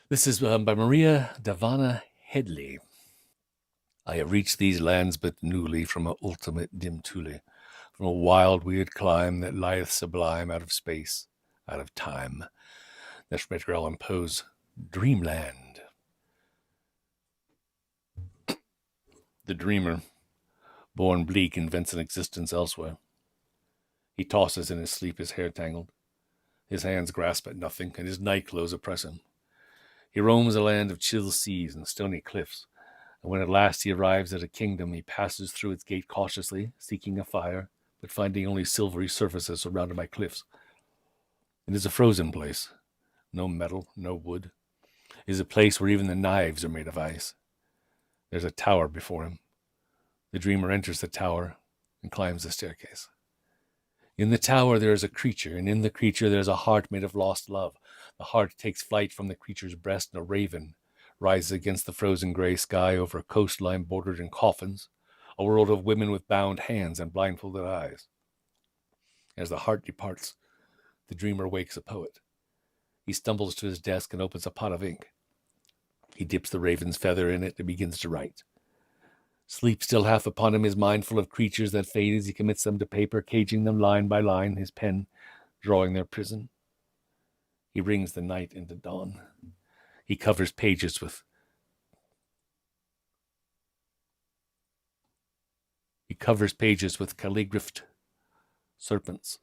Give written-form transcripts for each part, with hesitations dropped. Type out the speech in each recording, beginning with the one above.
This is by Maria Davana Headley. I have reached these lands but newly from a ultimate dim Thule, from a wild, weird clime that lieth sublime out of space, out of time. That's from Edgar Allan Poe's Dreamland. The dreamer, born bleak, invents an existence elsewhere. He tosses in his sleep, his hair tangled. His hands grasp at nothing, and his night clothes oppress him. He roams a land of chill seas and stony cliffs, and when at last he arrives at a kingdom, he passes through its gate cautiously, seeking a fire, but finding only silvery surfaces surrounded by cliffs. It is a frozen place. No metal, no wood. It is a place where even the knives are made of ice. There's a tower before him. The dreamer enters the tower and climbs the staircase. In the tower there is a creature, and in the creature there is a heart made of lost love. The heart takes flight from the creature's breast, and a raven rises against the frozen gray sky over a coastline bordered in coffins, a world of women with bound hands and blindfolded eyes. As the heart departs, the dreamer wakes a poet. He stumbles to his desk and opens a pot of ink. He dips the raven's feather in it and begins to write. Sleep still half upon him, his mind full of creatures that fade as he commits them to paper, caging them line by line, his pen drawing their prison. He rings the night into dawn. He covers pages with calligraphed serpents.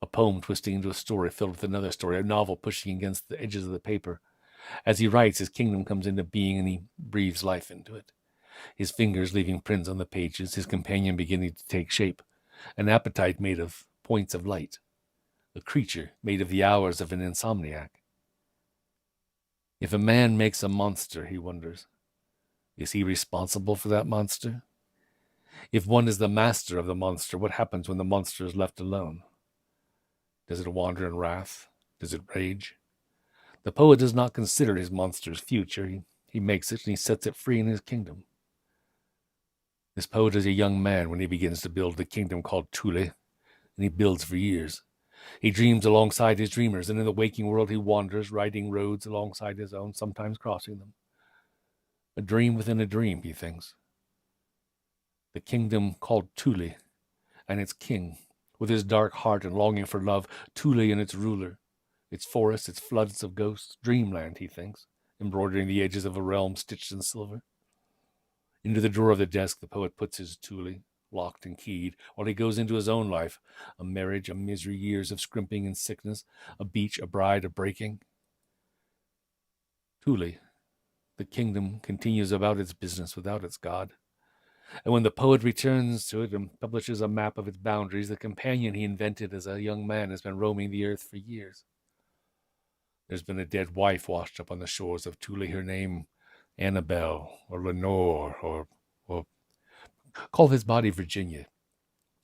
A poem twisting into a story filled with another story, a novel pushing against the edges of the paper. As he writes, his kingdom comes into being and he breathes life into it. His fingers leaving prints on the pages, his companion beginning to take shape, an appetite made of points of light, a creature made of the hours of an insomniac. If a man makes a monster, he wonders, is he responsible for that monster? If one is the master of the monster, what happens when the monster is left alone? Does it wander in wrath? Does it rage? The poet does not consider his monster's future. He makes it and he sets it free in his kingdom. This poet is a young man when he begins to build the kingdom called Thule, and he builds for years. He dreams alongside his dreamers, and in the waking world he wanders, riding roads alongside his own, sometimes crossing them. A dream within a dream, he thinks. The kingdom called Thule, and its king, with his dark heart and longing for love, Thule and its ruler, its forests, its floods of ghosts, dreamland, he thinks, embroidering the edges of a realm stitched in silver. Into the drawer of the desk the poet puts his Thule, locked and keyed, while he goes into his own life, a marriage, a misery, years of scrimping and sickness, a beach, a bride, a breaking. Thule, the kingdom, continues about its business without its god. And when the poet returns to it and publishes a map of its boundaries, the companion he invented as a young man has been roaming the earth for years. There's been a dead wife washed up on the shores of Thule, her name Annabelle, or Lenore, or call this body Virginia.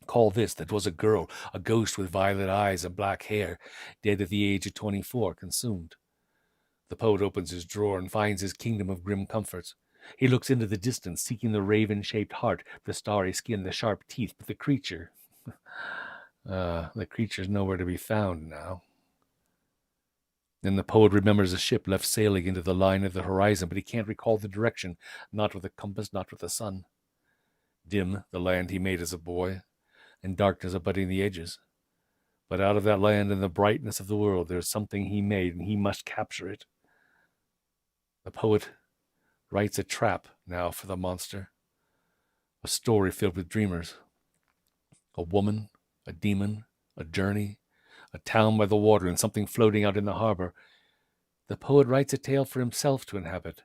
Call this that was a girl, a ghost with violet eyes and black hair, dead at the age of 24, consumed. The poet opens his drawer and finds his kingdom of grim comforts. He looks into the distance, seeking the raven-shaped heart, the starry skin, the sharp teeth, but the creature's nowhere to be found now. Then the poet remembers a ship left sailing into the line of the horizon, but he can't recall the direction, not with a compass, not with the sun. Dim, the land he made as a boy, and darkness abutting the edges. But out of that land and the brightness of the world, there is something he made, and he must capture it. The poet writes a trap now for the monster, a story filled with dreamers. A woman, a demon, a journey, a town by the water, and something floating out in the harbor. The poet writes a tale for himself to inhabit,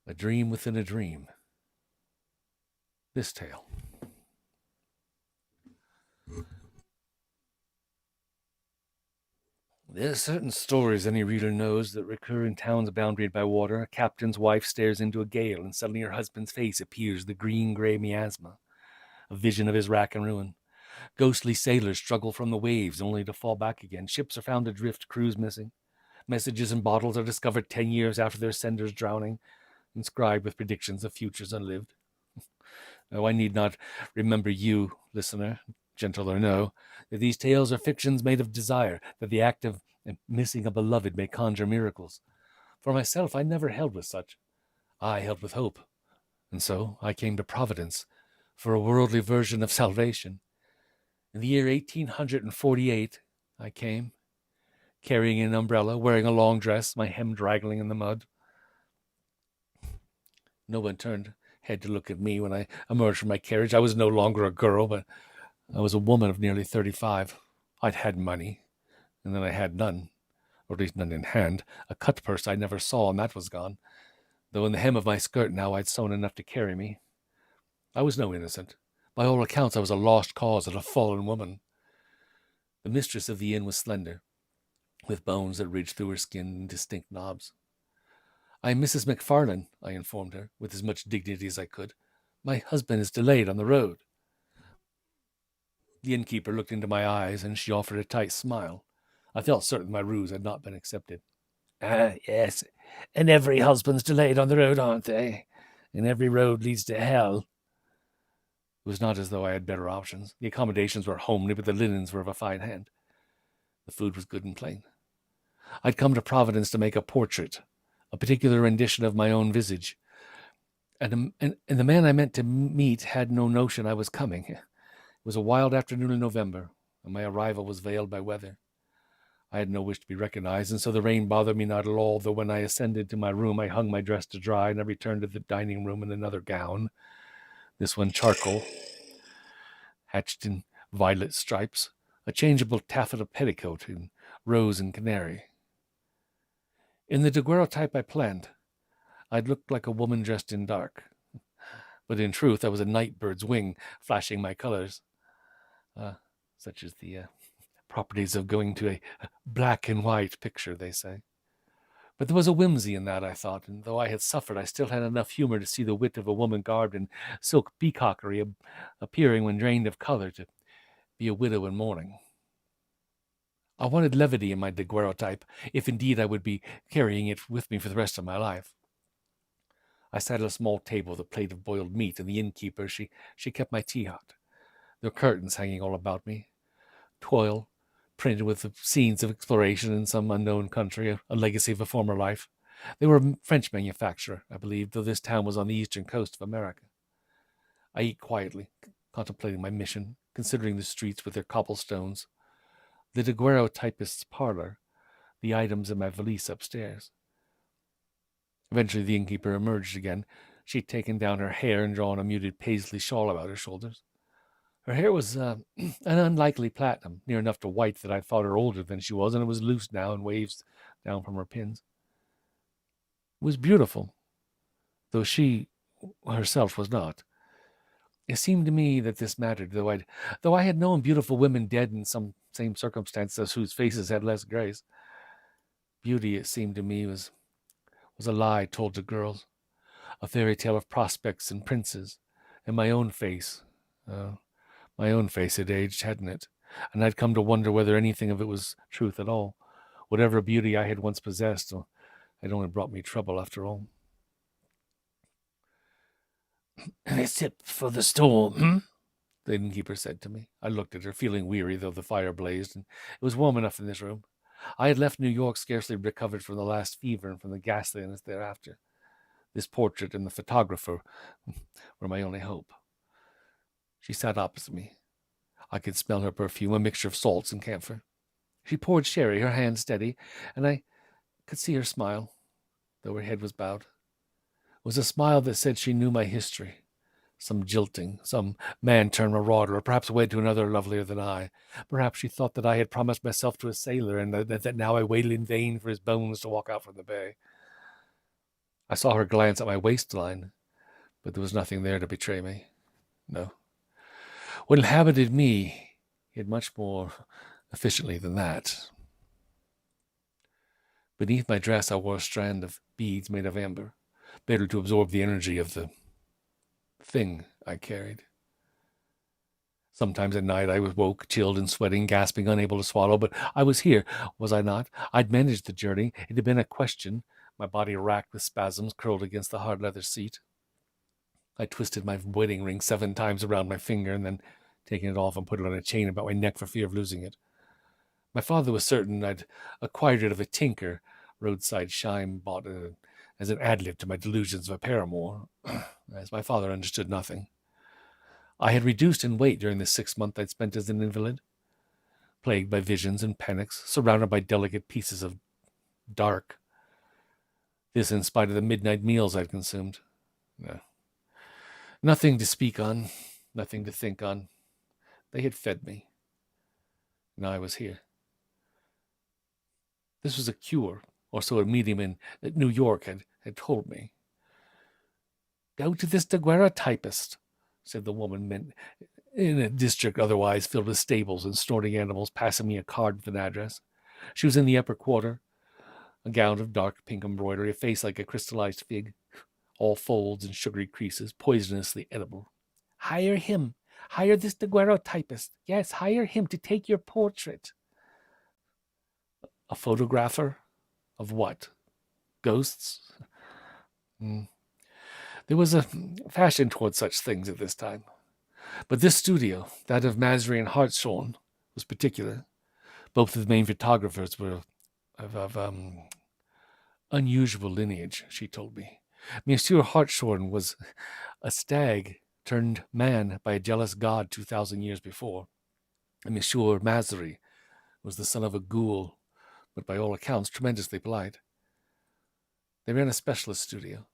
a dream within a dream. This tale. There are certain stories any reader knows that recur in towns boundaried by water. A captain's wife stares into a gale, and suddenly her husband's face appears, the green-gray miasma, a vision of his rack and ruin. Ghostly sailors struggle from the waves, only to fall back again. Ships are found adrift, crews missing. Messages in bottles are discovered 10 years after their senders drowning, inscribed with predictions of futures unlived. Oh, I need not remember you, listener, gentle or no, that these tales are fictions made of desire, that the act of missing a beloved may conjure miracles. For myself, I never held with such. I held with hope. And so I came to Providence for a worldly version of salvation. In the year 1848, I came, carrying an umbrella, wearing a long dress, my hem draggling in the mud. No one turned head to look at me when I emerged from my carriage. I was no longer a girl, but I was a woman of nearly 35. I'd had money, and then I had none, or at least none in hand. A cut purse I never saw, and that was gone, though in the hem of my skirt now I'd sewn enough to carry me. I was no innocent. By all accounts, I was a lost cause and a fallen woman. The mistress of the inn was slender, with bones that ridged through her skin in distinct knobs. "I am Mrs. McFarlane," I informed her, with as much dignity as I could. "My husband is delayed on the road." The innkeeper looked into my eyes, and she offered a tight smile. I felt certain my ruse had not been accepted. "Ah, yes, and every husband's delayed on the road, aren't they? And every road leads to hell." It was not as though I had better options. The accommodations were homely, but the linens were of a fine hand. The food was good and plain. I'd come to Providence to make a portrait, a particular rendition of my own visage. And the man I meant to meet had no notion I was coming. It was a wild afternoon in November, and my arrival was veiled by weather. I had no wish to be recognized, and so the rain bothered me not at all, though when I ascended to my room I hung my dress to dry, and I returned to the dining room in another gown, this one charcoal, hatched in violet stripes, a changeable taffeta petticoat in rose and canary. In the daguerreotype I planned, I'd looked like a woman dressed in dark, but in truth I was a night bird's wing, flashing my colors. Such as the properties of going to a black and white picture, they say. But there was a whimsy in that, I thought, and though I had suffered, I still had enough humor to see the wit of a woman garbed in silk peacockery appearing when drained of color to be a widow in mourning. I wanted levity in my daguerreotype, if indeed I would be carrying it with me for the rest of my life. I sat at a small table with a plate of boiled meat, and the innkeeper, she kept my tea hot. There were curtains hanging all about me, toil, printed with the scenes of exploration in some unknown country, a legacy of a former life. They were a French manufacturer, I believe, though this town was on the eastern coast of America. I ate quietly, contemplating my mission, considering the streets with their cobblestones, the daguerreotypist's parlor, the items in my valise upstairs. Eventually the innkeeper emerged again. She'd taken down her hair and drawn a muted paisley shawl about her shoulders. Her hair was an unlikely platinum, near enough to white that I thought her older than she was, and it was loose now in waves down from her pins. It was beautiful, though she herself was not. It seemed to me that this mattered, though I had known beautiful women dead in some same circumstances whose faces had less grace. Beauty, it seemed to me, was a lie told to girls, a fairy tale of prospects and princes, and my own face. My own face had aged, hadn't it? And I'd come to wonder whether anything of it was truth at all. Whatever beauty I had once possessed, had only brought me trouble after all. "A sip for the storm, the innkeeper said to me. I looked at her, feeling weary, though the fire blazed, and it was warm enough in this room. I had left New York scarcely recovered from the last fever and from the ghastliness thereafter. This portrait and the photographer were my only hope. She sat opposite me. I could smell her perfume, a mixture of salts and camphor. She poured sherry, her hand steady, and I could see her smile, though her head was bowed. It was a smile that said she knew my history. Some jilting, some man-turned marauder, or perhaps wed to another lovelier than I. Perhaps she thought that I had promised myself to a sailor, and that now I waited in vain for his bones to walk out from the bay. I saw her glance at my waistline, but there was nothing there to betray me. No. What inhabited me hid much more efficiently than that. Beneath my dress I wore a strand of beads made of amber, better to absorb the energy of the thing I carried. Sometimes at night I woke, chilled and sweating, gasping, unable to swallow, but I was here, was I not? I'd managed the journey. It had been a question, my body racked with spasms, curled against the hard leather seat. I twisted my wedding ring 7 times around my finger, and then taking it off and put it on a chain about my neck for fear of losing it. My father was certain I'd acquired it of a tinker, roadside shime bought as an ad-lib to my delusions of a paramour, as my father understood nothing. I had reduced in weight during the 6 months I'd spent as an invalid, plagued by visions and panics, surrounded by delicate pieces of dark. This in spite of the midnight meals I'd consumed. No. Nothing to speak on, nothing to think on. They had fed me. Now I was here. This was a cure, or so a medium in New York had told me. Go to this daguerreotypist, said the woman in a district otherwise filled with stables and snorting animals, passing me a card with an address. She was in the upper quarter, a gown of dark pink embroidery, a face like a crystallized fig, all folds and sugary creases, poisonously edible. Hire him. Hire this daguerreotypist. Yes, hire him to take your portrait. A photographer? Of what? Ghosts? There was a fashion toward such things at this time. But this studio, that of Masry and Hartshorn, was particular. Both of the main photographers were of unusual lineage, she told me. Monsieur Hartshorn was a stag turned man by a jealous god 2,000 years before, and Monsieur Masry was the son of a ghoul, but by all accounts tremendously polite. They ran a specialist studio.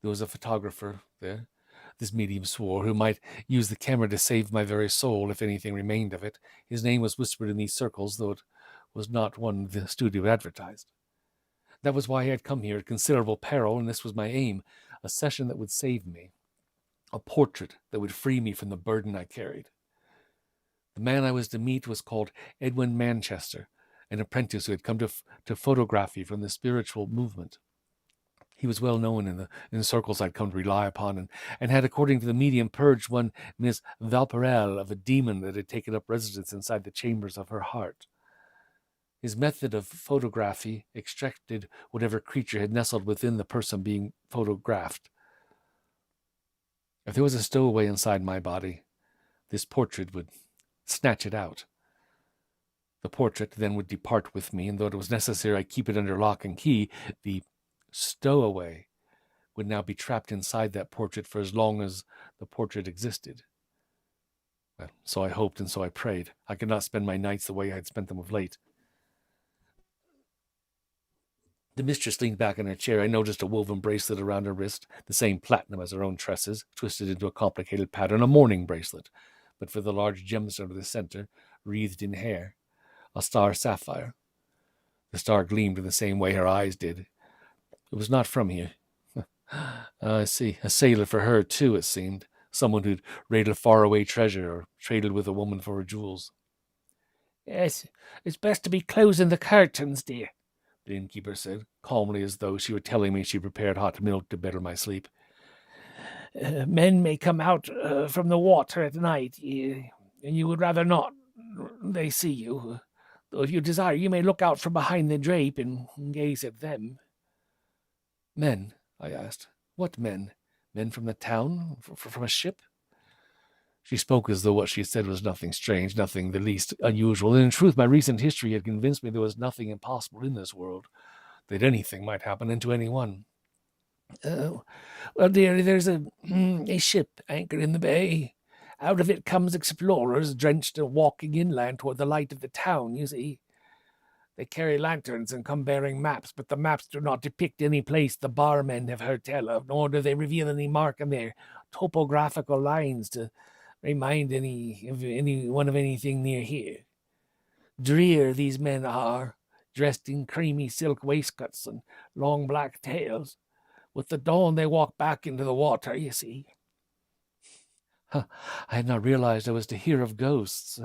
There was a photographer there, this medium swore, who might use the camera to save my very soul if anything remained of it. His name was whispered in these circles, though it was not one the studio advertised. That was why I had come here at considerable peril, and this was my aim, a session that would save me, a portrait that would free me from the burden I carried. The man I was to meet was called Edwin Manchester, an apprentice who had come to photography from the spiritual movement. He was well known in the circles I'd come to rely upon, and had, according to the medium, purged one Miss Valparaiso of a demon that had taken up residence inside the chambers of her heart. His method of photography extracted whatever creature had nestled within the person being photographed. If there was a stowaway inside my body, this portrait would snatch it out. The portrait then would depart with me, and though it was necessary I keep it under lock and key, the stowaway would now be trapped inside that portrait for as long as the portrait existed. Well, so I hoped and so I prayed. I could not spend my nights the way I had spent them of late. The mistress leaned back in her chair. I noticed a woven bracelet around her wrist, the same platinum as her own tresses, twisted into a complicated pattern, a mourning bracelet, but for the large gemstone of the center, wreathed in hair, a star sapphire. The star gleamed in the same way her eyes did. It was not from here. I see. A sailor for her, too, it seemed. Someone who'd raided a faraway treasure or traded with a woman for her jewels. Yes, it's best to be closing the curtains, dear, the innkeeper said, calmly, as though she were telling me she prepared hot milk to better my sleep. Men may come out from the water at night, and you would rather not they see you. Though if you desire, you may look out from behind the drape and gaze at them. Men, I asked. What men? Men from the town? From a ship? She spoke as though what she said was nothing strange, nothing the least unusual, and in truth my recent history had convinced me there was nothing impossible in this world, that anything might happen and to anyone. Well, dear, there's a ship anchored in the bay. Out of it comes explorers, drenched and walking inland toward the light of the town, you see. They carry lanterns and come bearing maps, but the maps do not depict any place the barmen have heard tell of, nor do they reveal any mark on their topographical lines to remind anyone of anything near here. Drear these men are, dressed in creamy silk waistcoats and long black tails. With the dawn they walk back into the water, you see. I had not realized I was to hear of ghosts,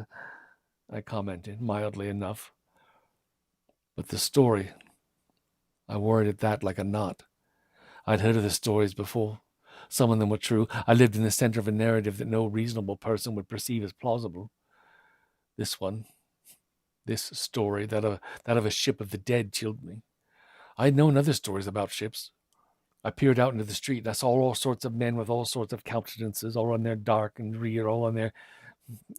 I commented, mildly enough. But the story, I worried at that like a knot. I'd heard of the stories before. Some of them were true. I lived in the center of a narrative that no reasonable person would perceive as plausible. This one, this story, that of a ship of the dead, chilled me. I had known other stories about ships. I peered out into the street, and I saw all sorts of men with all sorts of countenances, all on their dark and rear, all on their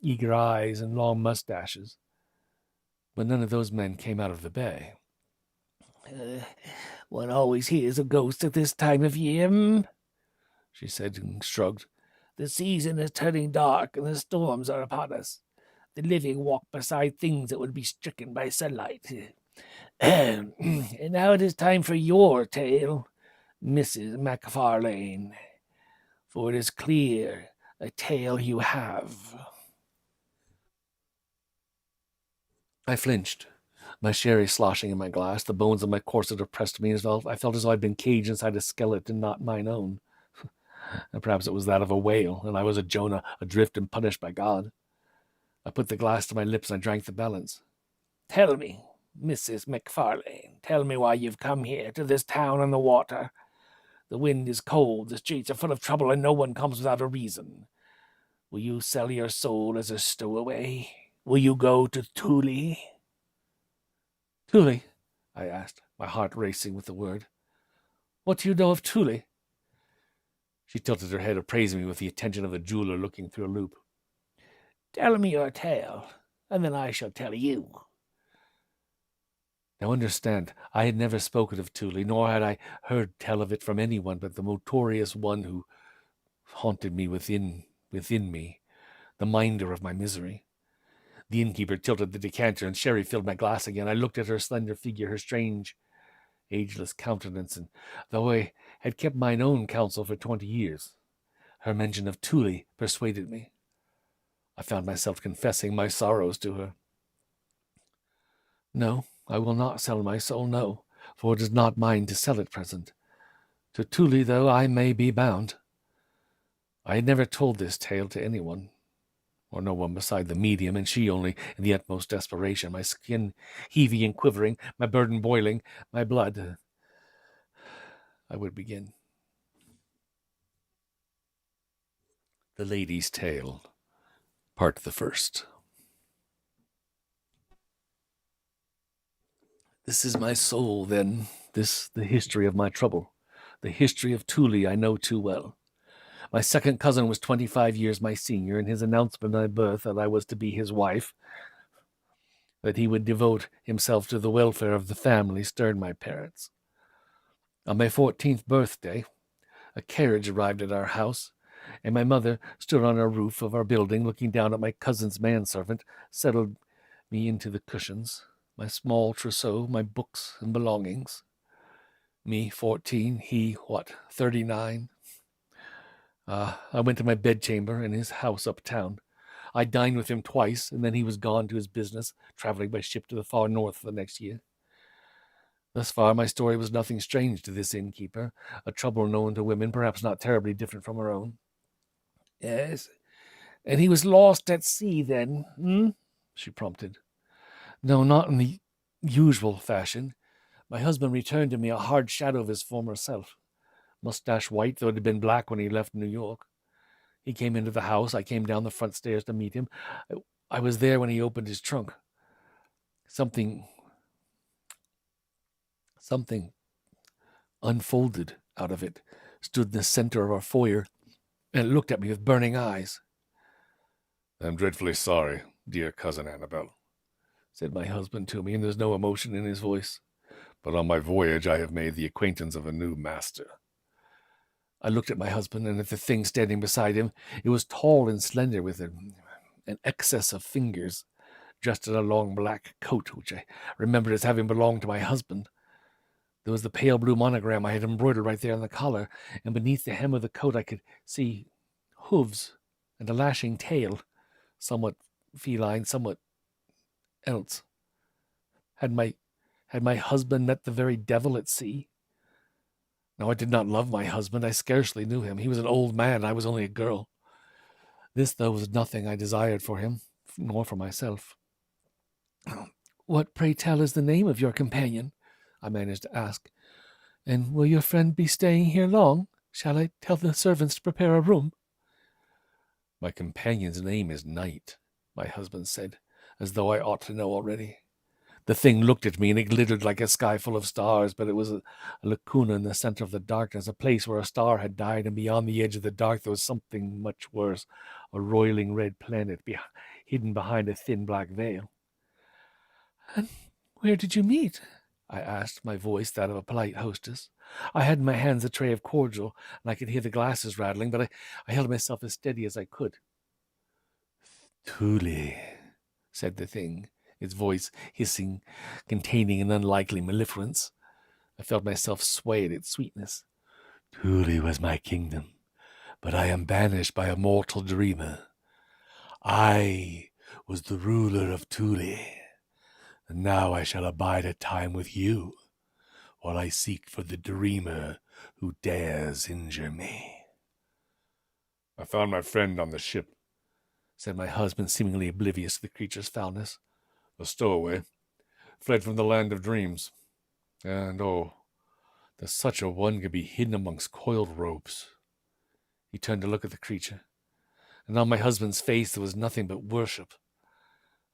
eager eyes and long mustaches. But none of those men came out of the bay. One always hears of ghosts at this time of year, she said and shrugged. The season is turning dark and the storms are upon us. The living walk beside things that would be stricken by sunlight. And now it is time for your tale, Mrs. MacFarlane, for it is clear a tale you have. I flinched, my sherry sloshing in my glass. The bones of my corset oppressed me as well. I felt as though I'd been caged inside a skeleton not mine own. And perhaps it was that of a whale, and I was a Jonah, adrift and punished by God. I put the glass to my lips and I drank the balance. Tell me, Mrs. MacFarlane, tell me why you've come here to this town on the water. The wind is cold, the streets are full of trouble, and no one comes without a reason. Will you sell your soul as a stowaway? Will you go to Thule? Thule? I asked, my heart racing with the word. What do you know of Thule? She tilted her head, appraising me with the attention of a jeweler looking through a loupe. Tell me your tale, and then I shall tell you. Now understand, I had never spoken of Thule, nor had I heard tell of it from anyone but the notorious one who haunted me within me, the minder of my misery. The innkeeper tilted the decanter, and sherry filled my glass again. I looked at her slender figure, her strange, ageless countenance, and though I had kept mine own counsel for 20 years, her mention of Thule persuaded me. I found myself confessing my sorrows to her. No, I will not sell my soul, no, for it is not mine to sell at present. To Thule, though, I may be bound. I had never told this tale to anyone, or no one beside the medium, and she only in the utmost desperation, my skin heaving and quivering, my burden boiling, my blood. I would begin. The Lady's Tale, Part the First. This is my soul, then, this the history of my trouble. The history of Thule I know too well. My second cousin was 25 years my senior, and his announcement at my birth that I was to be his wife, that he would devote himself to the welfare of the family, stirred my parents. On my 14th birthday, a carriage arrived at our house, and my mother stood on our roof of our building, looking down at my cousin's manservant, settled me into the cushions, my small trousseau, my books and belongings. Me, 14, he, 39? I went to my bedchamber in his house uptown. I dined with him twice, and then he was gone to his business, traveling by ship to the far north the next year. Thus far, my story was nothing strange to this innkeeper, a trouble known to women, perhaps not terribly different from her own. Yes, and he was lost at sea then, she prompted. No, not in the usual fashion. My husband returned to me a hard shadow of his former self. Mustache white, though it had been black when he left New York. He came into the house. I came down the front stairs to meet him. I was there when he opened his trunk. Something unfolded out of it, stood in the center of our foyer, and it looked at me with burning eyes. I'm dreadfully sorry, dear cousin Annabel, said my husband to me, and there's no emotion in his voice. But on my voyage I have made the acquaintance of a new master. I looked at my husband and at the thing standing beside him. It was tall and slender with an excess of fingers, dressed in a long black coat, which I remembered as having belonged to my husband. There was the pale blue monogram I had embroidered right there on the collar, and beneath the hem of the coat I could see hooves and a lashing tail, somewhat feline, somewhat else. Had my husband met the very devil at sea? No, I did not love my husband. I scarcely knew him. He was an old man, and I was only a girl. This, though, was nothing I desired for him, nor for myself. What, pray tell, is the name of your companion? I managed to ask. And will your friend be staying here long? Shall I tell the servants to prepare a room? My companion's name is Night, my husband said, as though I ought to know already. The thing looked at me, and it glittered like a sky full of stars, but it was a lacuna in the center of the darkness, a place where a star had died, and beyond the edge of the dark there was something much worse, a roiling red planet hidden behind a thin black veil. And where did you meet? I asked, my voice that of a polite hostess. I had in my hands a tray of cordial, and I could hear the glasses rattling, but I held myself as steady as I could. "Thule," said the thing, its voice hissing, containing an unlikely mellifluence. I felt myself sway at its sweetness. "Thule was my kingdom, but I am banished by a mortal dreamer. I was the ruler of Thule, and now I shall abide a time with you, while I seek for the dreamer who dares injure me." "I found my friend on the ship," said my husband, seemingly oblivious to the creature's foulness. "A stowaway, fled from the land of dreams. And, oh, that such a one could be hidden amongst coiled ropes." He turned to look at the creature, and on my husband's face there was nothing but worship.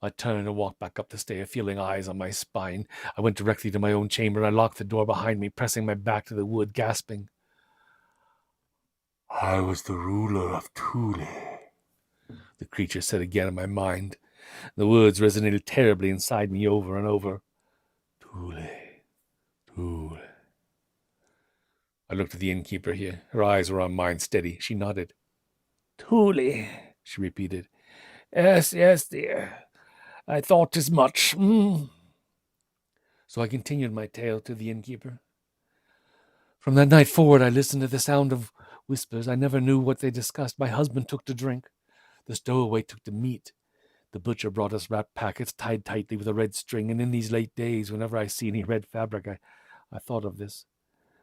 I turned and walked back up the stair, feeling eyes on my spine. I went directly to my own chamber, and I locked the door behind me, pressing my back to the wood, gasping. "I was the ruler of Thule," the creature said again in my mind. The words resonated terribly inside me over and over. "Thule, Thule." I looked at the innkeeper here. Her eyes were on mine, steady. She nodded. "Thule," she repeated. Yes, yes, dear. I thought as much. So I continued my tale to the innkeeper. From that night forward, I listened to the sound of whispers. I never knew what they discussed. My husband took to drink. The stowaway took to meat. The butcher brought us wrapped packets tied tightly with a red string, and in these late days, whenever I see any red fabric, I thought of this.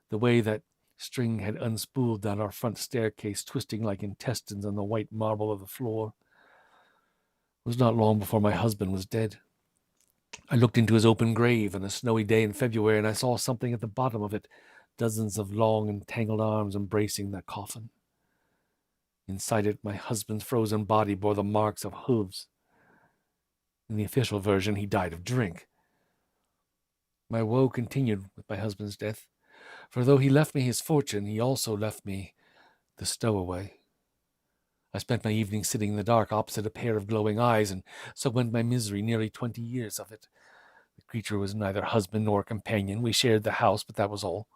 The way that string had unspooled down our front staircase, twisting like intestines on the white marble of the floor. It was not long before my husband was dead. I looked into his open grave on a snowy day in February, and I saw something at the bottom of it, dozens of long and tangled arms embracing that coffin. Inside it, my husband's frozen body bore the marks of hooves. In the official version, he died of drink. My woe continued with my husband's death, for though he left me his fortune, he also left me the stowaway. I spent my evenings sitting in the dark opposite a pair of glowing eyes, and so went my misery, nearly 20 years of it. The creature was neither husband nor companion. We shared the house, but that was all.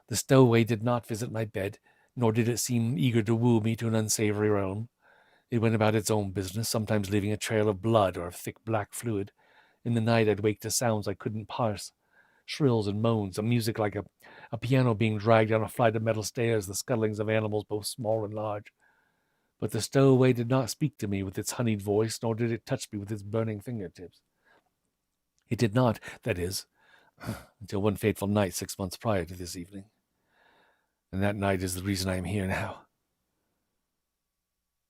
The stowaway did not visit my bed, nor did it seem eager to woo me to an unsavory realm. It went about its own business, sometimes leaving a trail of blood or of thick black fluid. In the night I'd wake to sounds I couldn't parse, shrills and moans, a music like a piano being dragged down a flight of metal stairs, the scuttlings of animals both small and large. But the stowaway did not speak to me with its honeyed voice, nor did it touch me with its burning fingertips. It did not, that is, until one fateful night 6 months prior to this evening. And that night is the reason I am here now.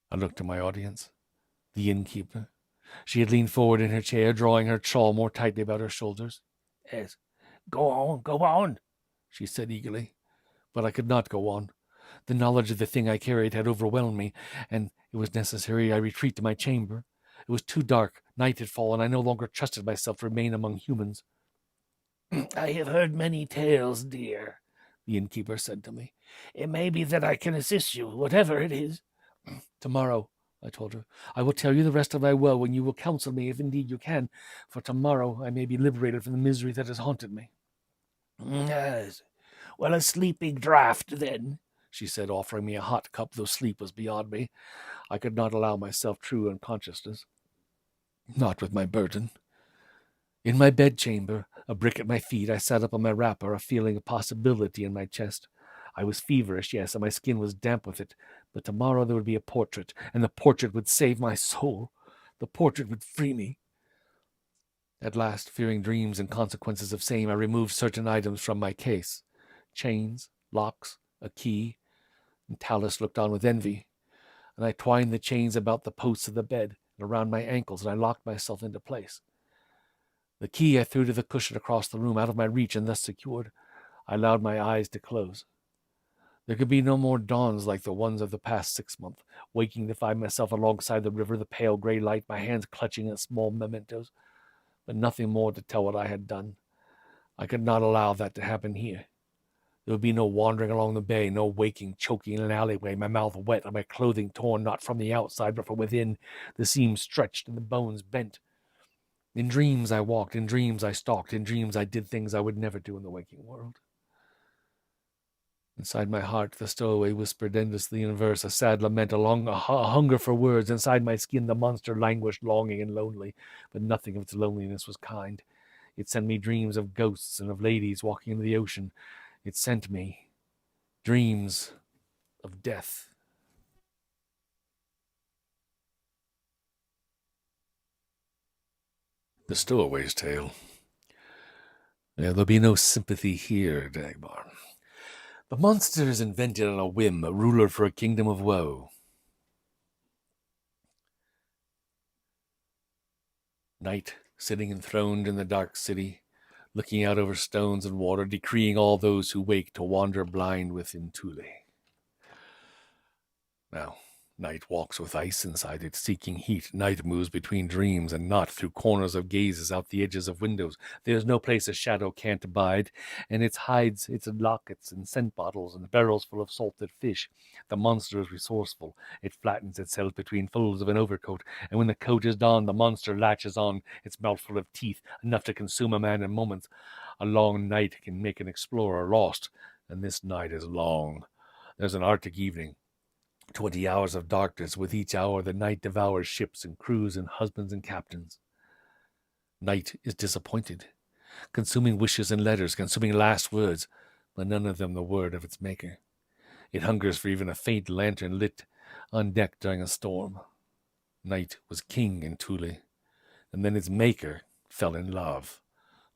I looked at my audience, the innkeeper. She had leaned forward in her chair, drawing her shawl more tightly about her shoulders. Yes, go on, she said eagerly. But I could not go on. The knowledge of the thing I carried had overwhelmed me, and it was necessary I retreat to my chamber. It was too dark. Night had fallen. I no longer trusted myself to remain among humans. I have heard many tales, dear, the innkeeper said to me. It may be that I can assist you, whatever it is. Tomorrow, I told her, I will tell you the rest of my woe, and you will counsel me if indeed you can, for tomorrow I may be liberated from the misery that has haunted me. Yes. Well, a sleeping draught, then, she said, offering me a hot cup, though sleep was beyond me. I could not allow myself true unconsciousness. Not with my burden. In my bedchamber, a brick at my feet, I sat up on my wrapper, a feeling of possibility in my chest. I was feverish, yes, and my skin was damp with it, but tomorrow there would be a portrait, and the portrait would save my soul. The portrait would free me. At last, fearing dreams and consequences of same, I removed certain items from my case. Chains, locks, a key, and Talus looked on with envy. And I twined the chains about the posts of the bed and around my ankles, and I locked myself into place. The key I threw to the cushion across the room, out of my reach, and thus secured. I allowed my eyes to close. There could be no more dawns like the ones of the past 6 months, waking to find myself alongside the river, the pale gray light, my hands clutching at small mementos, but nothing more to tell what I had done. I could not allow that to happen here. There would be no wandering along the bay, no waking, choking in an alleyway, my mouth wet and my clothing torn not from the outside but from within, the seams stretched and the bones bent. In dreams I walked, in dreams I stalked, in dreams I did things I would never do in the waking world. Inside my heart, the stowaway whispered endlessly in verse, a sad lament, a hunger for words. Inside my skin, the monster languished, longing and lonely, but nothing of its loneliness was kind. It sent me dreams of ghosts and of ladies walking into the ocean. It sent me dreams of death. The stowaway's tale. There'll be no sympathy here, Dagmar. The monster is invented on a whim, a ruler for a kingdom of woe. Night, sitting enthroned in the dark city, looking out over stones and water, decreeing all those who wake to wander blind within Thule. Now, night walks with ice inside it, seeking heat. Night moves between dreams and not through corners of gazes, out the edges of windows. There's no place a shadow can't abide, and it hides its lockets and scent bottles and barrels full of salted fish. The monster is resourceful. It flattens itself between folds of an overcoat, and when the coat is donned, the monster latches on, its mouthful of teeth, enough to consume a man in moments. A long night can make an explorer lost, and this night is long. There's an Arctic evening. 20 hours of darkness. With each hour, the night devours ships and crews and husbands and captains. Night is disappointed, consuming wishes and letters, consuming last words, but none of them the word of its maker. It hungers for even a faint lantern lit on deck during a storm. Night was king in Thule, and then its maker fell in love,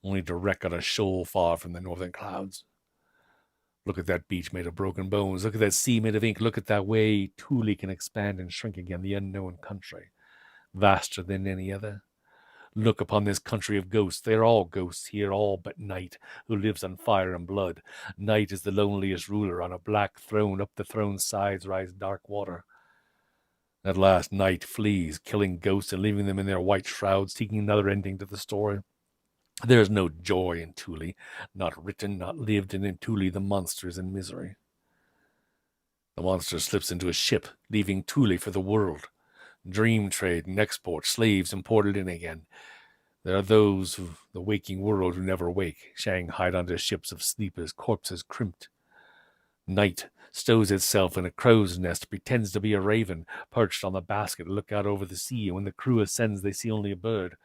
only to wreck on a shoal far from the northern clouds. Look at that beach made of broken bones. Look at that sea made of ink. Look at that way Thule can expand and shrink again, the unknown country, vaster than any other. Look upon this country of ghosts. They are all ghosts here, all but Night, who lives on fire and blood. Night is the loneliest ruler on a black throne. Up the throne's sides rise dark water. At last, Night flees, killing ghosts and leaving them in their white shrouds, seeking another ending to the story. There is no joy in Thule, not written, not lived, and in Thule the monster is in misery. The monster slips into a ship, leaving Thule for the world. Dream trade and export, slaves imported in again. There are those of the waking world who never wake, shanghaied onto ships of sleepers, corpses crimped. Night stows itself in a crow's nest, pretends to be a raven, perched on the basket, look out over the sea, and when the crew ascends they see only a bird.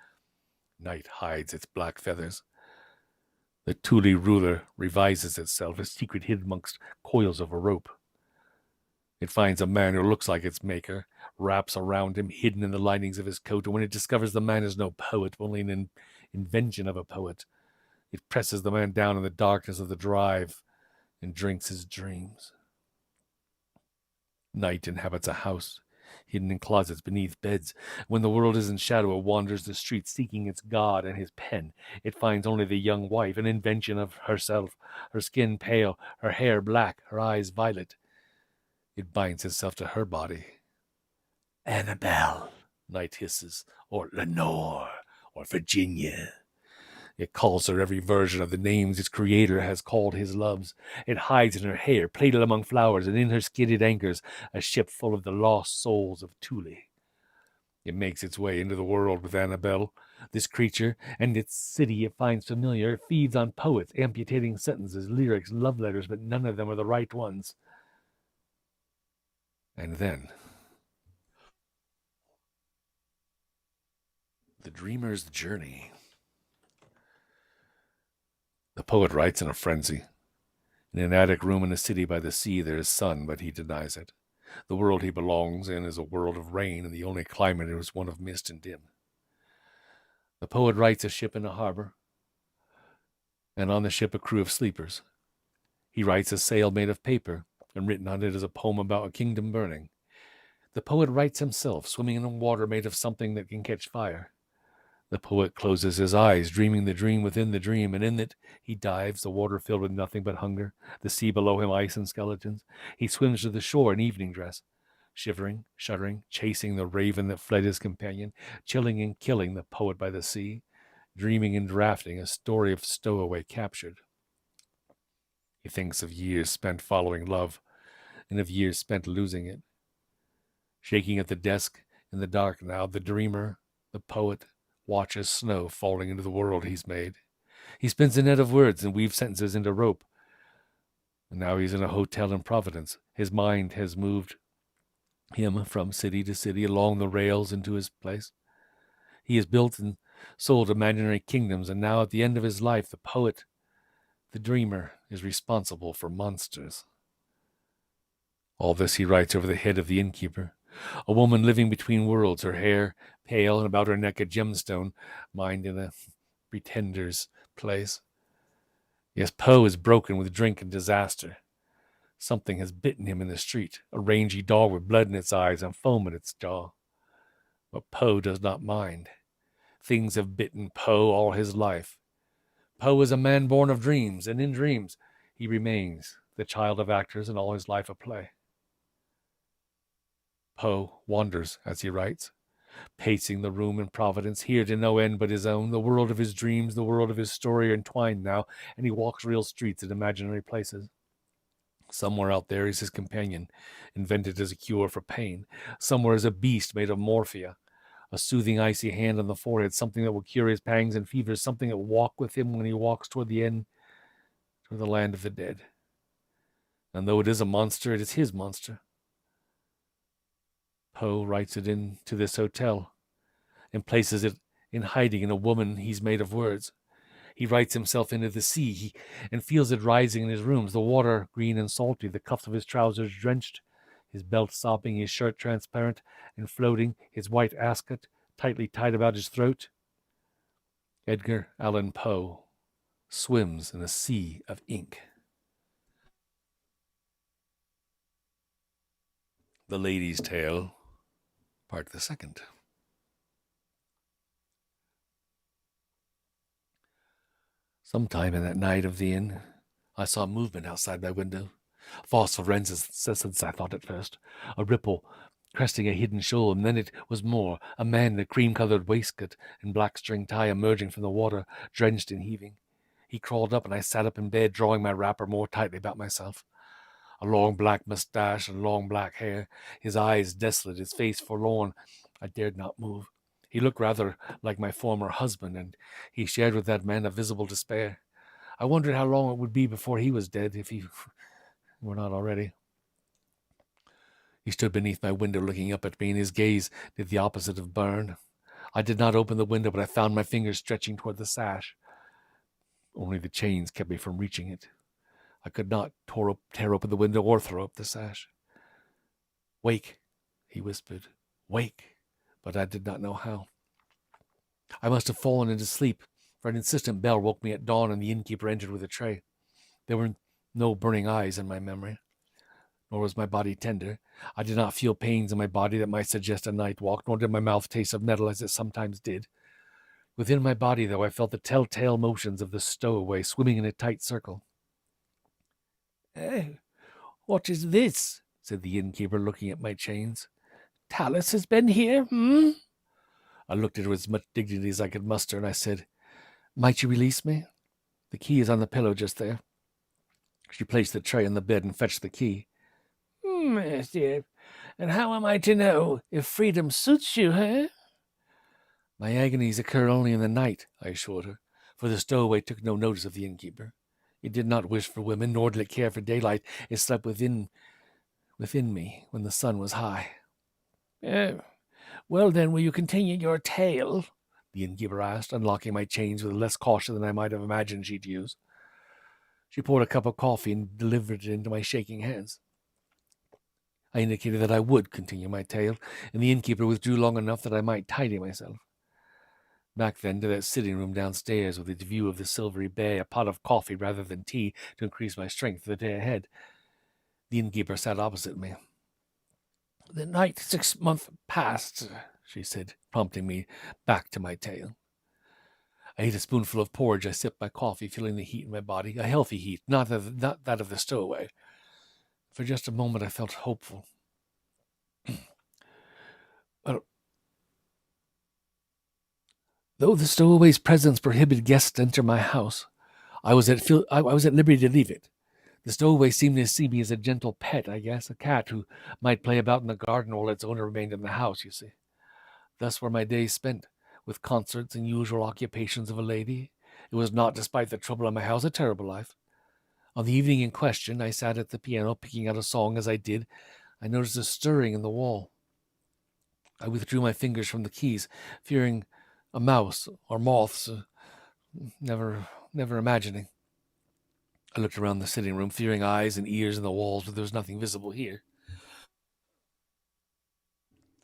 Night hides its black feathers. The Thule ruler revises itself, a secret hid amongst coils of a rope. It finds a man who looks like its maker, wraps around him, hidden in the linings of his coat, and when it discovers the man is no poet, only an invention of a poet, it presses the man down in the darkness of the drive and drinks his dreams. Night inhabits a house, hidden in closets beneath beds. When the world is in shadow, it wanders the streets seeking its god and his pen. It finds only the young wife, an invention of herself, her skin pale, her hair black, her eyes violet. It binds itself to her body. Annabelle, Night hisses, or Lenore, or Virginia. It calls her every version of the names its creator has called his loves. It hides in her hair, plaited among flowers, and in her skin it anchors a ship full of the lost souls of Thule. It makes its way into the world with Annabelle. This creature and its city it finds familiar. It feeds on poets, amputating sentences, lyrics, love letters, but none of them are the right ones. And then the dreamer's journey. The poet writes in a frenzy. In an attic room in a city by the sea there is sun, but he denies it. The world he belongs in is a world of rain, and the only climate is one of mist and dim. The poet writes a ship in a harbor, and on the ship a crew of sleepers. He writes a sail made of paper, and written on it is a poem about a kingdom burning. The poet writes himself, swimming in water made of something that can catch fire. The poet closes his eyes, dreaming the dream within the dream, and in it he dives, the water filled with nothing but hunger, the sea below him ice and skeletons. He swims to the shore in evening dress, shivering, shuddering, chasing the raven that fled his companion, chilling and killing the poet by the sea, dreaming and drafting a story of stowaway captured. He thinks of years spent following love, and of years spent losing it. Shaking at the desk in the dark now, the dreamer, the poet, watch as snow falling into the world he's made. He spins a net of words and weaves sentences into rope. And now he's in a hotel in Providence. His mind has moved him from city to city along the rails into his place. He has built and sold imaginary kingdoms, and now at the end of his life, the poet, the dreamer, is responsible for monsters. All this he writes over the head of the innkeeper, a woman living between worlds, her hair pale and about her neck a gemstone, mind in a pretender's place. Yes, Poe is broken with drink and disaster. Something has bitten him in the street, a rangy dog with blood in its eyes and foam in its jaw. But Poe does not mind. Things have bitten Poe all his life. Poe is a man born of dreams, and in dreams he remains the child of actors and all his life a play. Poe wanders as he writes, pacing the room in Providence, here to no end but his own. The world of his dreams, the world of his story are entwined now, and he walks real streets and imaginary places. Somewhere out there is his companion, invented as a cure for pain. Somewhere is a beast made of morphia, a soothing icy hand on the forehead, something that will cure his pangs and fevers, something that will walk with him when he walks toward the end, toward the land of the dead. And though it is a monster, it is his monster. Poe writes it into this hotel and places it in hiding in a woman he's made of words. He writes himself into the sea and feels it rising in his rooms, the water green and salty, the cuffs of his trousers drenched, his belt sopping, his shirt transparent and floating, his white ascot tightly tied about his throat. Edgar Allan Poe swims in a sea of ink. The Lady's Tale, Part the Second. Sometime in that night of the inn, I saw movement outside my window. Phosphorescence, I thought at first. A ripple cresting a hidden shoal, and then it was more. A man in a cream-colored waistcoat and black string tie emerging from the water, drenched and heaving. He crawled up, and I sat up in bed, drawing my wrapper more tightly about myself. A long black mustache and long black hair, his eyes desolate, his face forlorn. I dared not move. He looked rather like my former husband, and he shared with that man a visible despair. I wondered how long it would be before he was dead, if he were not already. He stood beneath my window looking up at me, and his gaze did the opposite of burn. I did not open the window, but I found my fingers stretching toward the sash. Only the chains kept me from reaching it. I could not tear open the window or throw up the sash. "Wake," he whispered. "Wake." But I did not know how. I must have fallen into sleep, for an insistent bell woke me at dawn, and the innkeeper entered with a tray. There were no burning eyes in my memory, nor was my body tender. I did not feel pains in my body that might suggest a night walk, nor did my mouth taste of metal as it sometimes did. Within my body, though, I felt the telltale motions of the stowaway swimming in a tight circle. "What is this?" said the innkeeper, looking at my chains. "Talus has been here, I looked at her with as much dignity as I could muster, and I said, "Might you release me? The key is on the pillow just there." She placed the tray on the bed and fetched the key. "Yes, dear. And how am I to know if freedom suits you, eh?" "My agonies occur only in the night," I assured her, for the stowaway took no notice of the innkeeper. It did not wish for women, nor did it care for daylight. It slept within me when the sun was high. "Well, then, will you continue your tale?" the innkeeper asked, unlocking my chains with less caution than I might have imagined she'd use. She poured a cup of coffee and delivered it into my shaking hands. I indicated that I would continue my tale, and the innkeeper withdrew long enough that I might tidy myself. Back then to that sitting room downstairs with its view of the silvery bay, a pot of coffee rather than tea to increase my strength for the day ahead. The innkeeper sat opposite me. "The night 6 months past," she said, prompting me back to my tale. I ate a spoonful of porridge. I sipped my coffee, feeling the heat in my body, a healthy heat, not that of the stowaway. For just a moment I felt hopeful. Well, though the stowaway's presence prohibited guests to enter my house, I was at liberty to leave it. The stowaway seemed to see me as a gentle pet, I guess, a cat who might play about in the garden while its owner remained in the house, you see. Thus were my days spent, with concerts and usual occupations of a lady. It was not, despite the trouble in my house, a terrible life. On the evening in question, I sat at the piano picking out a song. As I did, I noticed a stirring in the wall. I withdrew my fingers from the keys, fearing a mouse or moths, never imagining. I looked around the sitting room, fearing eyes and ears in the walls, but there was nothing visible here.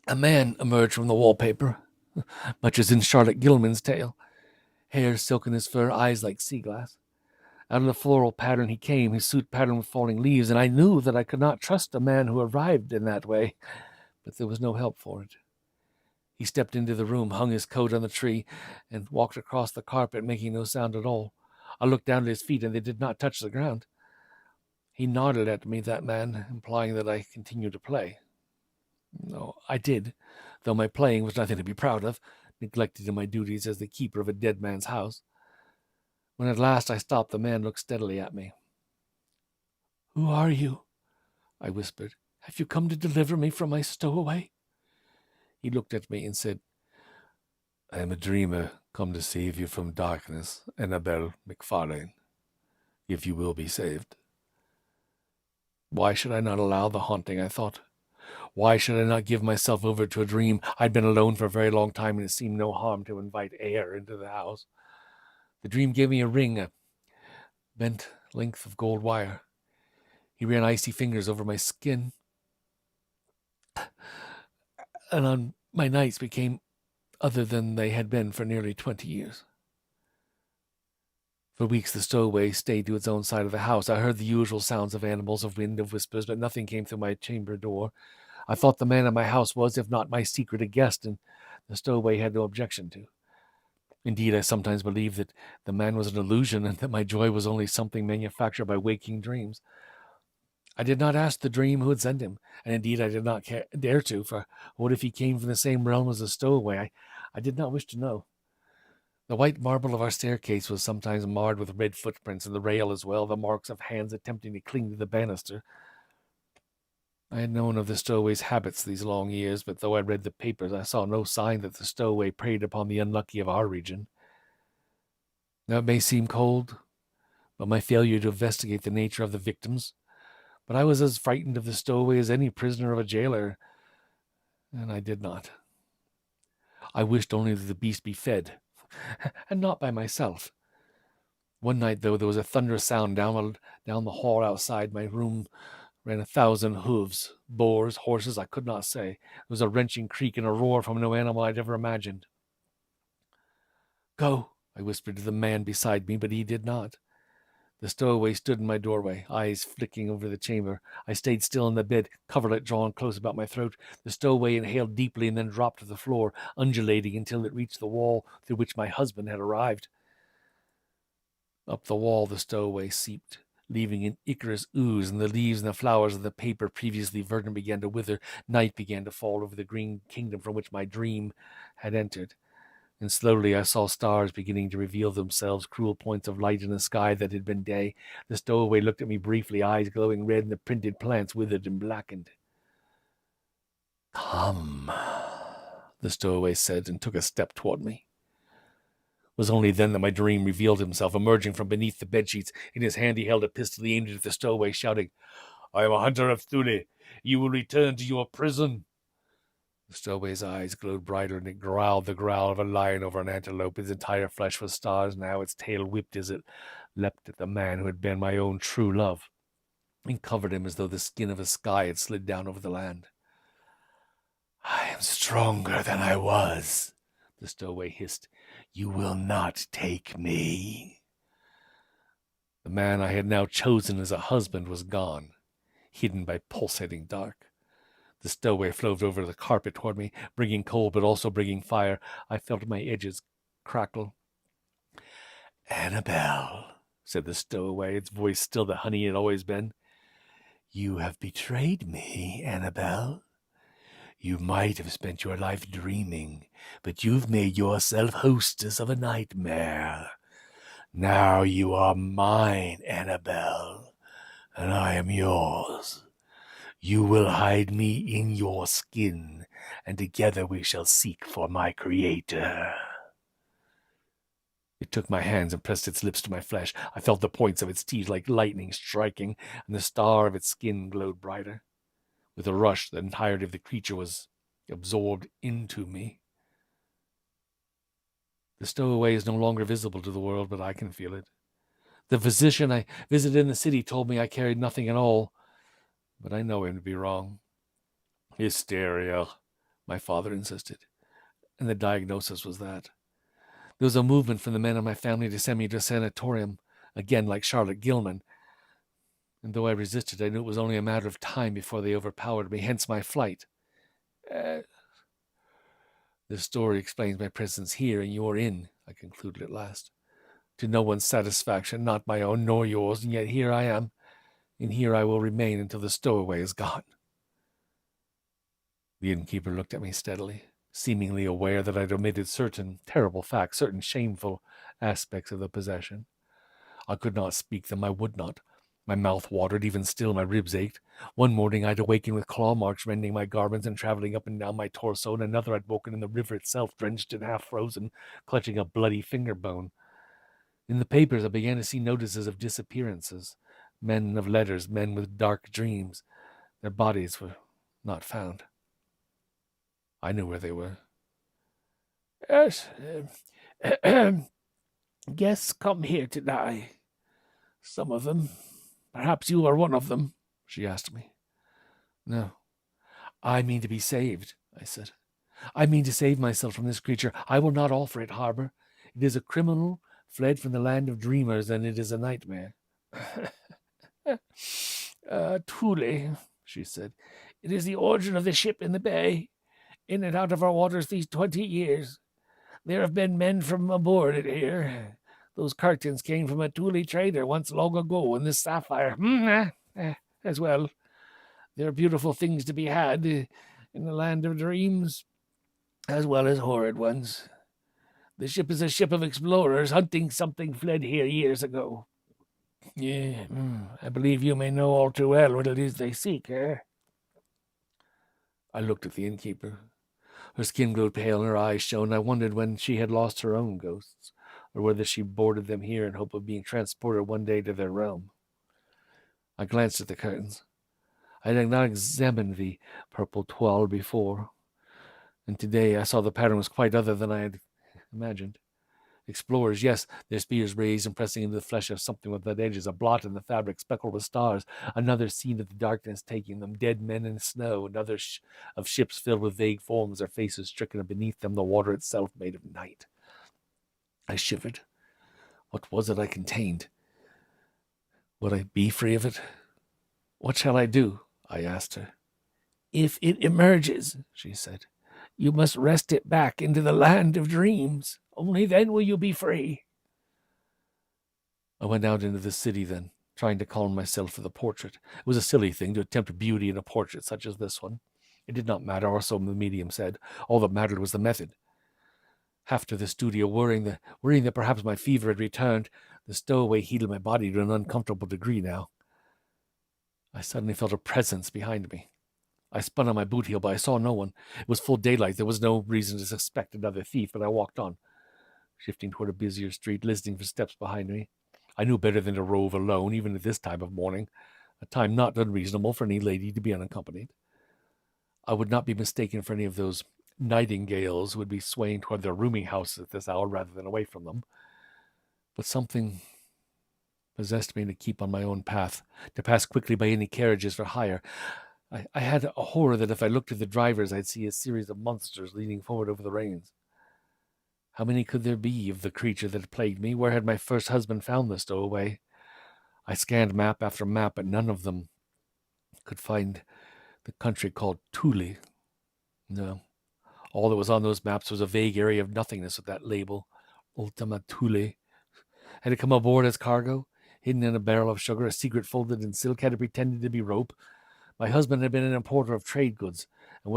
A man emerged from the wallpaper, much as in Charlotte Gilman's tale. Hair silken as fur, eyes like sea glass. Out of the floral pattern he came, his suit patterned with falling leaves, and I knew that I could not trust a man who arrived in that way, but there was no help for it. He stepped into the room, hung his coat on the tree, and walked across the carpet, making no sound at all. I looked down at his feet, and they did not touch the ground. He nodded at me, that man, implying that I continued to play. No, I did, though my playing was nothing to be proud of, neglected in my duties as the keeper of a dead man's house. When at last I stopped, the man looked steadily at me. "Who are you?" I whispered. "Have you come to deliver me from my stowaway?" He looked at me and said, "I am a dreamer come to save you from darkness, Annabelle McFarlane, if you will be saved." Why should I not allow the haunting, I thought. Why should I not give myself over to a dream? I'd been alone for a very long time, and it seemed no harm to invite air into the house. The dream gave me a ring, a bent length of gold wire. He ran icy fingers over my skin, and on my nights became other than they had been for nearly 20 years. For weeks the stowaway stayed to its own side of the house. I heard the usual sounds of animals, of wind, of whispers, but nothing came through my chamber door. I thought the man in my house was, if not my secret, a guest, and the stowaway had no objection to. Indeed, I sometimes believed that the man was an illusion, and that my joy was only something manufactured by waking dreams. I did not ask the dream who had sent him, and indeed I did not dare to, for what if he came from the same realm as the stowaway? I did not wish to know. The white marble of our staircase was sometimes marred with red footprints, and the rail as well, the marks of hands attempting to cling to the banister. I had known of the stowaway's habits these long years, but though I read the papers, I saw no sign that the stowaway preyed upon the unlucky of our region. Now it may seem cold, but my failure to investigate the nature of the victims, but I was as frightened of the stowaway as any prisoner of a jailer, and I did not. I wished only that the beast be fed, and not by myself. One night, though, there was a thunderous sound down the hall outside my room. Ran 1,000 hooves, boars, horses, I could not say. There was a wrenching creak and a roar from no animal I'd ever imagined. "Go," I whispered to the man beside me, but he did not. The stowaway stood in my doorway, eyes flicking over the chamber. I stayed still in the bed, coverlet drawn close about my throat. The stowaway inhaled deeply and then dropped to the floor, undulating until it reached the wall through which my husband had arrived. Up the wall the stowaway seeped, leaving an ichorous ooze, and the leaves and the flowers of the paper previously verdant began to wither. Night began to fall over the green kingdom from which my dream had entered. And slowly I saw stars beginning to reveal themselves, cruel points of light in the sky that had been day. The stowaway looked at me briefly, eyes glowing red, and the printed plants withered and blackened. "Come," the stowaway said, and took a step toward me. It was only then that my dream revealed himself, emerging from beneath the bedsheets. In his hand he held a pistol. He aimed it at the stowaway, shouting, "I am a hunter of Thule. You will return to your prison." The stowaway's eyes glowed brighter, and it growled the growl of a lion over an antelope. Its entire flesh was stars now, its tail whipped as it leapt at the man who had been my own true love, and covered him as though the skin of a sky had slid down over the land. "I am stronger than I was," the stowaway hissed. "You will not take me." The man I had now chosen as a husband was gone, hidden by pulsating dark. The stowaway floated over the carpet toward me, bringing cold but also bringing fire. I felt my edges crackle. "Annabelle," said the stowaway, its voice still the honey it had always been. "You have betrayed me, Annabelle. You might have spent your life dreaming, but you've made yourself hostess of a nightmare. Now you are mine, Annabelle, and I am yours. You will hide me in your skin, and together we shall seek for my creator." It took my hands and pressed its lips to my flesh. I felt the points of its teeth like lightning striking, and the star of its skin glowed brighter. With a rush, the entirety of the creature was absorbed into me. The stowaway is no longer visible to the world, but I can feel it. The physician I visited in the city told me I carried nothing at all, but I know him to be wrong. Hysteria, my father insisted, and the diagnosis was that. There was a movement from the men of my family to send me to a sanatorium, again like Charlotte Gilman, and though I resisted, I knew it was only a matter of time before they overpowered me, hence my flight. This story explains my presence here in your inn, I concluded at last. To no one's satisfaction, not my own nor yours, and yet here I am, and here I will remain until the stowaway is gone. The innkeeper looked at me steadily, seemingly aware that I'd omitted certain terrible facts, certain shameful aspects of the possession. I could not speak them, I would not. My mouth watered, even still my ribs ached. One morning I'd awakened with claw marks rending my garments and traveling up and down my torso, and another I'd woken in the river itself, drenched and half frozen, clutching a bloody finger bone. In the papers I began to see notices of disappearances, men of letters, men with dark dreams. Their bodies were not found. I knew where they were. Yes, guests come here to die. Some of them. Perhaps you are one of them, she asked me. No, I mean to be saved, I said. I mean to save myself from this creature. I will not offer it harbor. It is a criminal fled from the land of dreamers, and it is a nightmare. Thule, she said. It is the origin of the ship in the bay, in and out of our waters these 20 years. There have been men from aboard it here. Those curtains came from a Thule trader once long ago, and this sapphire, as well. There are beautiful things to be had in the land of dreams, as well as horrid ones. The ship is a ship of explorers hunting something fled here years ago. Yeah, I believe you may know all too well what it is they seek, eh? I looked at the innkeeper. Her skin glowed pale and her eyes shone. I wondered when she had lost her own ghosts, or whether she boarded them here in hope of being transported one day to their realm. I glanced at the curtains. I had not examined the purple toile before, and today I saw the pattern was quite other than I had imagined. Explorers, yes, their spears raised and pressing into the flesh of something without edges, a blot in the fabric speckled with stars, another scene of the darkness taking them, dead men in snow, another of ships filled with vague forms, their faces stricken, and beneath them the water itself made of night. I shivered. What was it I contained? Would I be free of it? What shall I do? I asked her. If it emerges, she said, you must wrest it back into the land of dreams. Only then will you be free. I went out into the city then, trying to calm myself for the portrait. It was a silly thing to attempt beauty in a portrait such as this one. It did not matter, or so the medium said. All that mattered was the method. Half to the studio, worrying that perhaps my fever had returned. The stowaway heated my body to an uncomfortable degree now. I suddenly felt a presence behind me. I spun on my boot heel, but I saw no one. It was full daylight. There was no reason to suspect another thief, but I walked on, shifting toward a busier street, listening for steps behind me. I knew better than to rove alone, even at this time of morning, a time not unreasonable for any lady to be unaccompanied. I would not be mistaken for any of those nightingales who would be swaying toward their rooming houses at this hour rather than away from them. But something possessed me to keep on my own path, to pass quickly by any carriages for hire. I had a horror that if I looked at the drivers, I'd see a series of monsters leaning forward over the reins. How many could there be of the creature that had plagued me? Where had my first husband found the stowaway? I scanned map after map, but none of them could find the country called Thule. No. All that was on those maps was a vague area of nothingness with that label, Ultima Thule. Had it come aboard as cargo, hidden in a barrel of sugar, a secret folded in silk? Had it pretended to be rope? My husband had been an importer of trade goods, and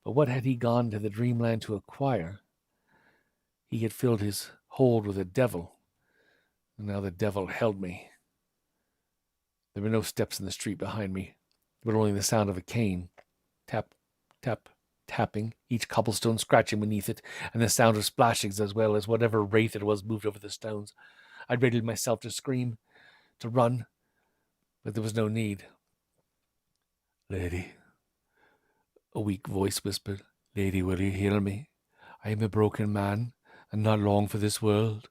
what had he gone to the dreamland to acquire? He had filled his hold with a devil, and now the devil held me. There were no steps in the street behind me, but only the sound of a cane. Tap, tap, tapping, each cobblestone scratching beneath it, and the sound of splashings as well as whatever wraith it was moved over the stones. I'd readied myself to scream, to run, but there was no need. "Lady," a weak voice whispered, "Lady, will you heal me? I am a broken man, and not long for this world.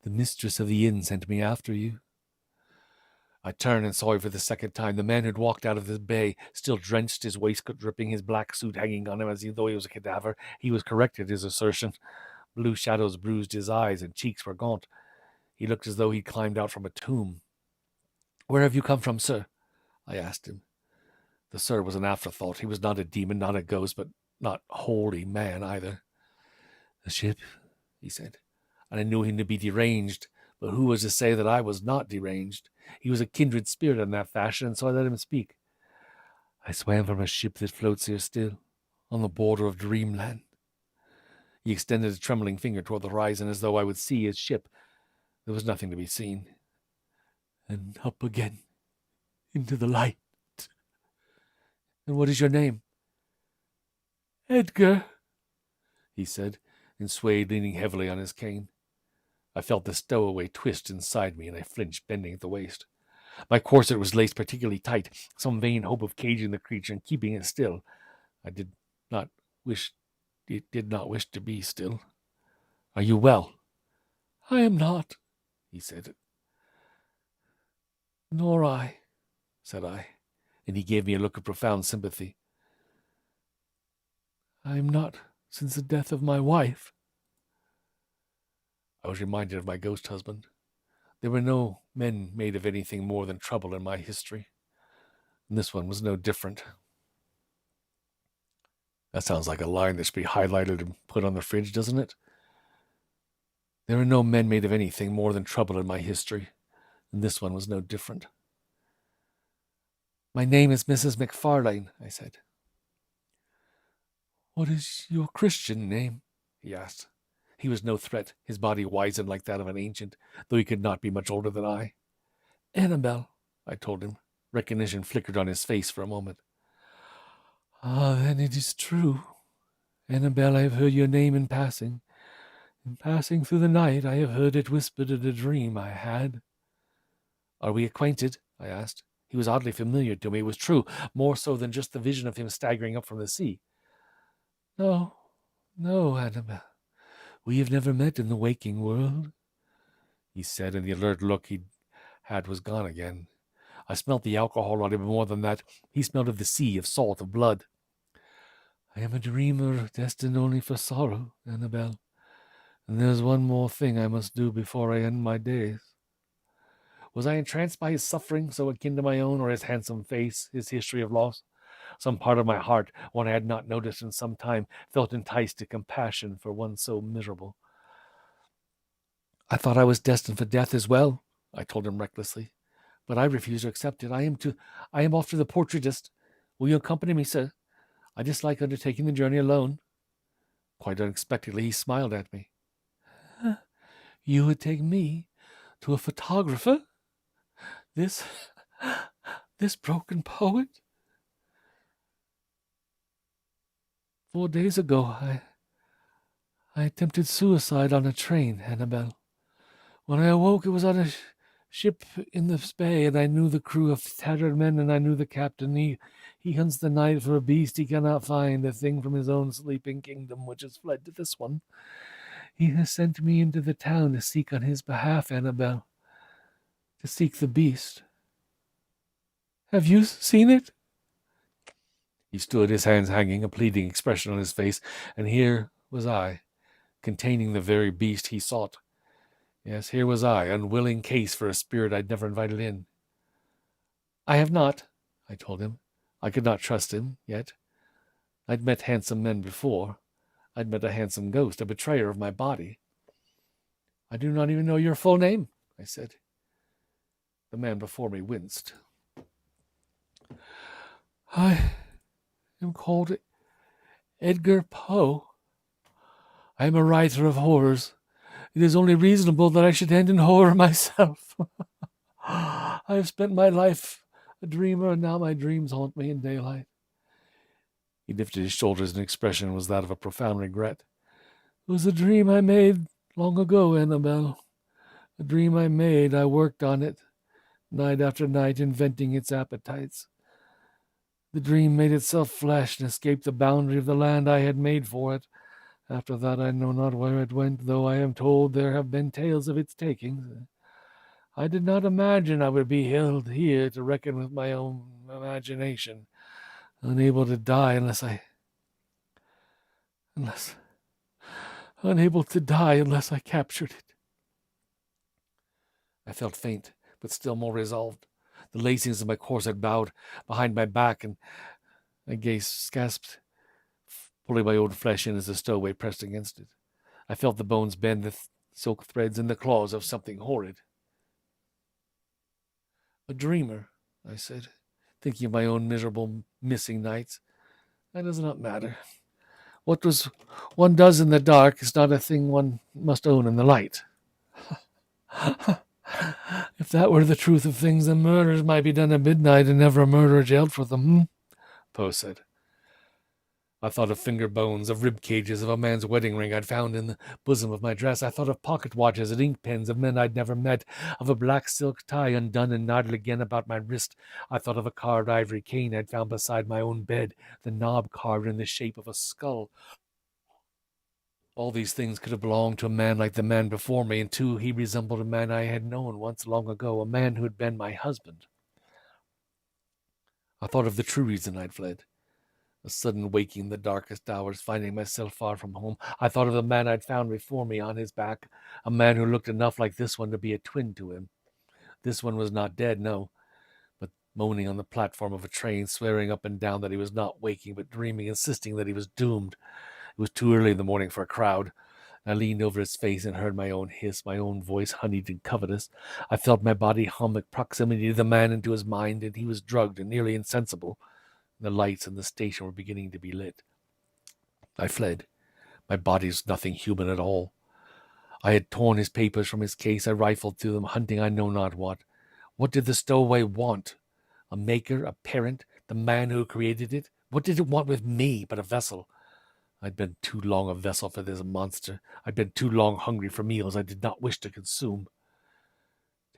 The mistress of the inn sent me after you." I turned and saw him for the second time. The man who'd walked out of the bay, still drenched, his waistcoat dripping, his black suit hanging on him as though he was a cadaver. He was correct in his assertion. Blue shadows bruised his eyes, and cheeks were gaunt. He looked as though he'd climbed out from a tomb. "Where have you come from, sir?" I asked him. The sir was an afterthought. He was not a demon, not a ghost, but not wholly man either. "The ship," he said, and I knew him to be deranged, but who was to say that I was not deranged? He was a kindred spirit in that fashion, and so I let him speak. "I swam from a ship that floats here still, on the border of dreamland." He extended a trembling finger toward the horizon as though I would see his ship. There was nothing to be seen. "And up again, into the light." "And what is your name?" "Edgar," he said, and swayed, leaning heavily on his cane. I felt the stowaway twist inside me, and I flinched, bending at the waist. My corset was laced particularly tight, some vain hope of caging the creature and keeping it still. It did not wish to be still. "Are you well?" "I am not," he said. "Nor I," said I, and he gave me a look of profound sympathy. "I am not since the death of my wife." I was reminded of my ghost husband. There were no men made of anything more than trouble in my history, and this one was no different. That sounds like a line that should be highlighted and put on the fridge, doesn't it? There are no men made of anything more than trouble in my history, and this one was no different. "My name is Mrs. McFarlane," I said. "What is your Christian name?" he asked. He was no threat, his body wizened like that of an ancient, though he could not be much older than I. "Annabelle," I told him. Recognition flickered on his face for a moment. "Ah, then it is true. Annabelle, I have heard your name in passing. In passing through the night, I have heard it whispered in a dream I had." "Are we acquainted?" I asked. He was oddly familiar to me. It was true, more so than just the vision of him staggering up from the sea. No, Annabelle. We have never met in the waking world," he said, and the alert look he had was gone again. I smelt the alcohol on him, more than that. He smelled of the sea, of salt, of blood. "I am a dreamer destined only for sorrow, Annabelle, and there's one more thing I must do before I end my days." Was I entranced by his suffering, so akin to my own, or his handsome face, his history of loss? Some part of my heart, one I had not noticed in some time, felt enticed to compassion for one so miserable. "I thought I was destined for death as well," I told him recklessly, "but I refuse to accept it. I am off to the portraitist. Will you accompany me, sir? I dislike undertaking the journey alone." Quite unexpectedly, he smiled at me. "You would take me to a photographer? This broken poet? 4 days ago, I attempted suicide on a train, Annabelle. When I awoke, it was on a ship in the bay, and I knew the crew of tattered men, and I knew the captain. He hunts the night for a beast he cannot find, a thing from his own sleeping kingdom, which has fled to this one. He has sent me into the town to seek on his behalf, Annabelle, to seek the beast. Have you seen it?" He stood, his hands hanging, a pleading expression on his face, and here was I, containing the very beast he sought. Yes, here was I, unwilling case for a spirit I'd never invited in. "I have not," I told him. I could not trust him, yet. I'd met handsome men before. I'd met a handsome ghost, a betrayer of my body. "I do not even know your full name," I said. The man before me winced. "I am called Edgar Poe. I am a writer of horrors. It is only reasonable that I should end in horror myself. I have spent my life a dreamer, and now my dreams haunt me in daylight. He lifted his shoulders, and expression was that of a profound regret. It was a dream I made long ago, Annabelle. A dream I made. I worked on it, night after night, inventing its appetites. The dream made itself flesh and escaped the boundary of the land I had made for it. After that I know not where it went, though I am told there have been tales of its takings. I did not imagine I would be held here to reckon with my own imagination, unable to die unable to die unless I captured it. I felt faint, but still more resolved. The lacings of my corset bowed behind my back, and I gasped, pulling my own flesh in as the stowaway pressed against it. I felt the bones bend, the silk threads in the claws of something horrid. A dreamer, I said, thinking of my own miserable missing nights. That does not matter. What one does in the dark is not a thing one must own in the light. If that were the truth of things, then murders might be done at midnight and never a murderer jailed for them, Poe said. I thought of finger bones, of rib cages, of a man's wedding ring I'd found in the bosom of my dress. I thought of pocket watches and ink pens of men I'd never met, of a black silk tie undone and knotted again about my wrist. I thought of a carved ivory cane I'd found beside my own bed, the knob carved in the shape of a skull. All these things could have belonged to a man like the man before me, and too he resembled a man I had known once long ago, a man who had been my husband. I thought of the true reason I'd fled. A sudden waking in the darkest hours, finding myself far from home. I thought of the man I'd found before me on his back, a man who looked enough like this one to be a twin to him. This one was not dead, no, but moaning on the platform of a train, swearing up and down that he was not waking but dreaming, insisting that he was doomed. It was too early in the morning for a crowd. I leaned over his face and heard my own hiss, my own voice honeyed and covetous. I felt my body hum at proximity to the man and to his mind, and he was drugged and nearly insensible. The lights in the station were beginning to be lit. I fled. My body was nothing human at all. I had torn his papers from his case. I rifled through them, hunting I know not what. What did the stowaway want? A maker, a parent, the man who created it? What did it want with me but a vessel? I'd been too long a vessel for this monster. I'd been too long hungry for meals I did not wish to consume.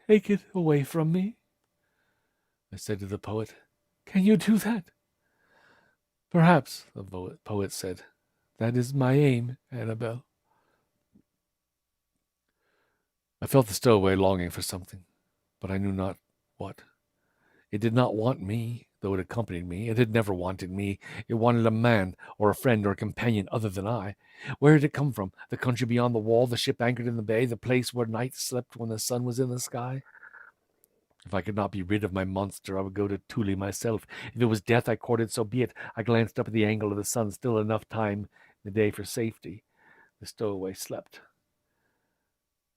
Take it away from me, I said to the poet. Can you do that? Perhaps, the poet said. That is my aim, Annabelle. I felt the stowaway longing for something, but I knew not what. It did not want me, though it accompanied me. It had never wanted me. It wanted a man, or a friend, or a companion other than I. Where had it come from? The country beyond the wall, the ship anchored in the bay, the place where night slept when the sun was in the sky? If I could not be rid of my monster, I would go to Thule myself. If it was death I courted, so be it. I glanced up at the angle of the sun, still enough time in the day for safety. The stowaway slept.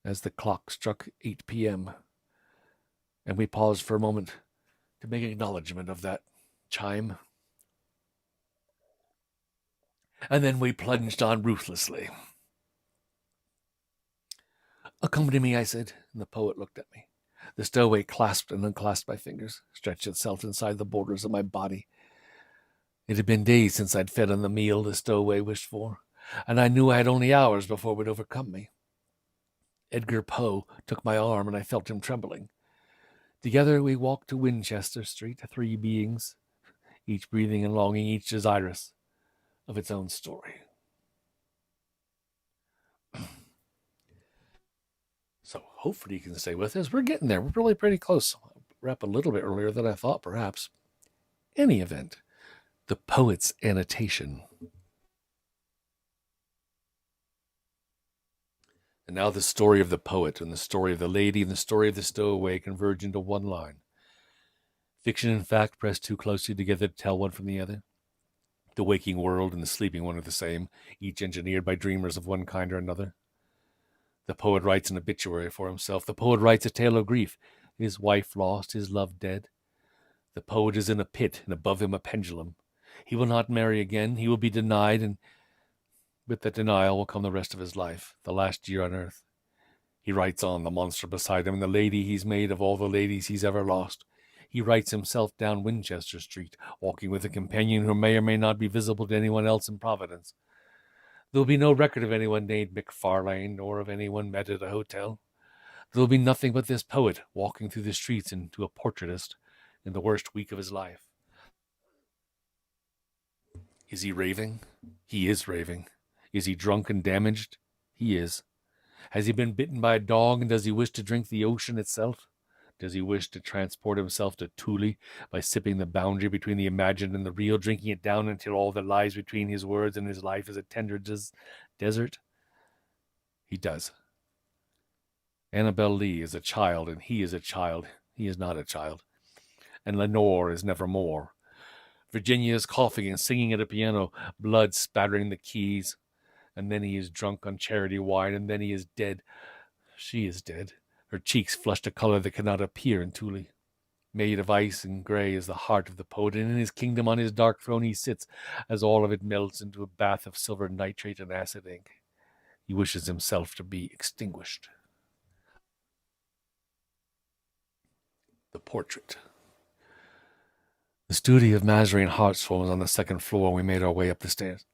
As the clock struck 8 p.m., and we paused for a moment to make acknowledgement of that chime. And then we plunged on ruthlessly. Accompany me, I said, and the poet looked at me. The stowaway clasped and unclasped my fingers, stretched itself inside the borders of my body. It had been days since I'd fed on the meal the stowaway wished for, and I knew I had only hours before it would overcome me. Edgar Poe took my arm, and I felt him trembling. Together we walked to Winchester Street, 3 beings, each breathing and longing, each desirous of its own story. So hopefully you can stay with us. We're getting there. We're really pretty close. I'll wrap a little bit earlier than I thought, perhaps. Any event, the poet's annotation. And now the story of the poet and the story of the lady and the story of the stowaway converge into one line. Fiction and fact press too closely together to tell one from the other. The waking world and the sleeping one are the same, each engineered by dreamers of one kind or another. The poet writes an obituary for himself. The poet writes a tale of grief. His wife lost, his love dead. The poet is in a pit, and above him a pendulum. He will not marry again. He will be denied, and with that denial will come the rest of his life, the last year on earth. He writes on, the monster beside him, and the lady he's made of all the ladies he's ever lost. He writes himself down Winchester Street, walking with a companion who may or may not be visible to anyone else in Providence. There will be no record of anyone named McFarlane or of anyone met at a hotel. There will be nothing but this poet walking through the streets into a portraitist in the worst week of his life. Is he raving? He is raving. Is he drunk and damaged? He is. Has he been bitten by a dog, and does he wish to drink the ocean itself? Does he wish to transport himself to Thule by sipping the boundary between the imagined and the real, drinking it down until all that lies between his words and his life is a tender desert? He does. Annabel Lee is a child, and he is a child. He is not a child. And Lenore is nevermore. Virginia is coughing and singing at a piano, blood spattering the keys. And then he is drunk on charity wine, and then he is dead. She is dead. Her cheeks flushed a color that cannot appear in Thule. Made of ice and gray is the heart of the poet, and in his kingdom on his dark throne he sits, as all of it melts into a bath of silver nitrate and acid ink. He wishes himself to be extinguished. The portrait. The studio of Mazarine Hartshorn was on the second floor, and we made our way up the stairs.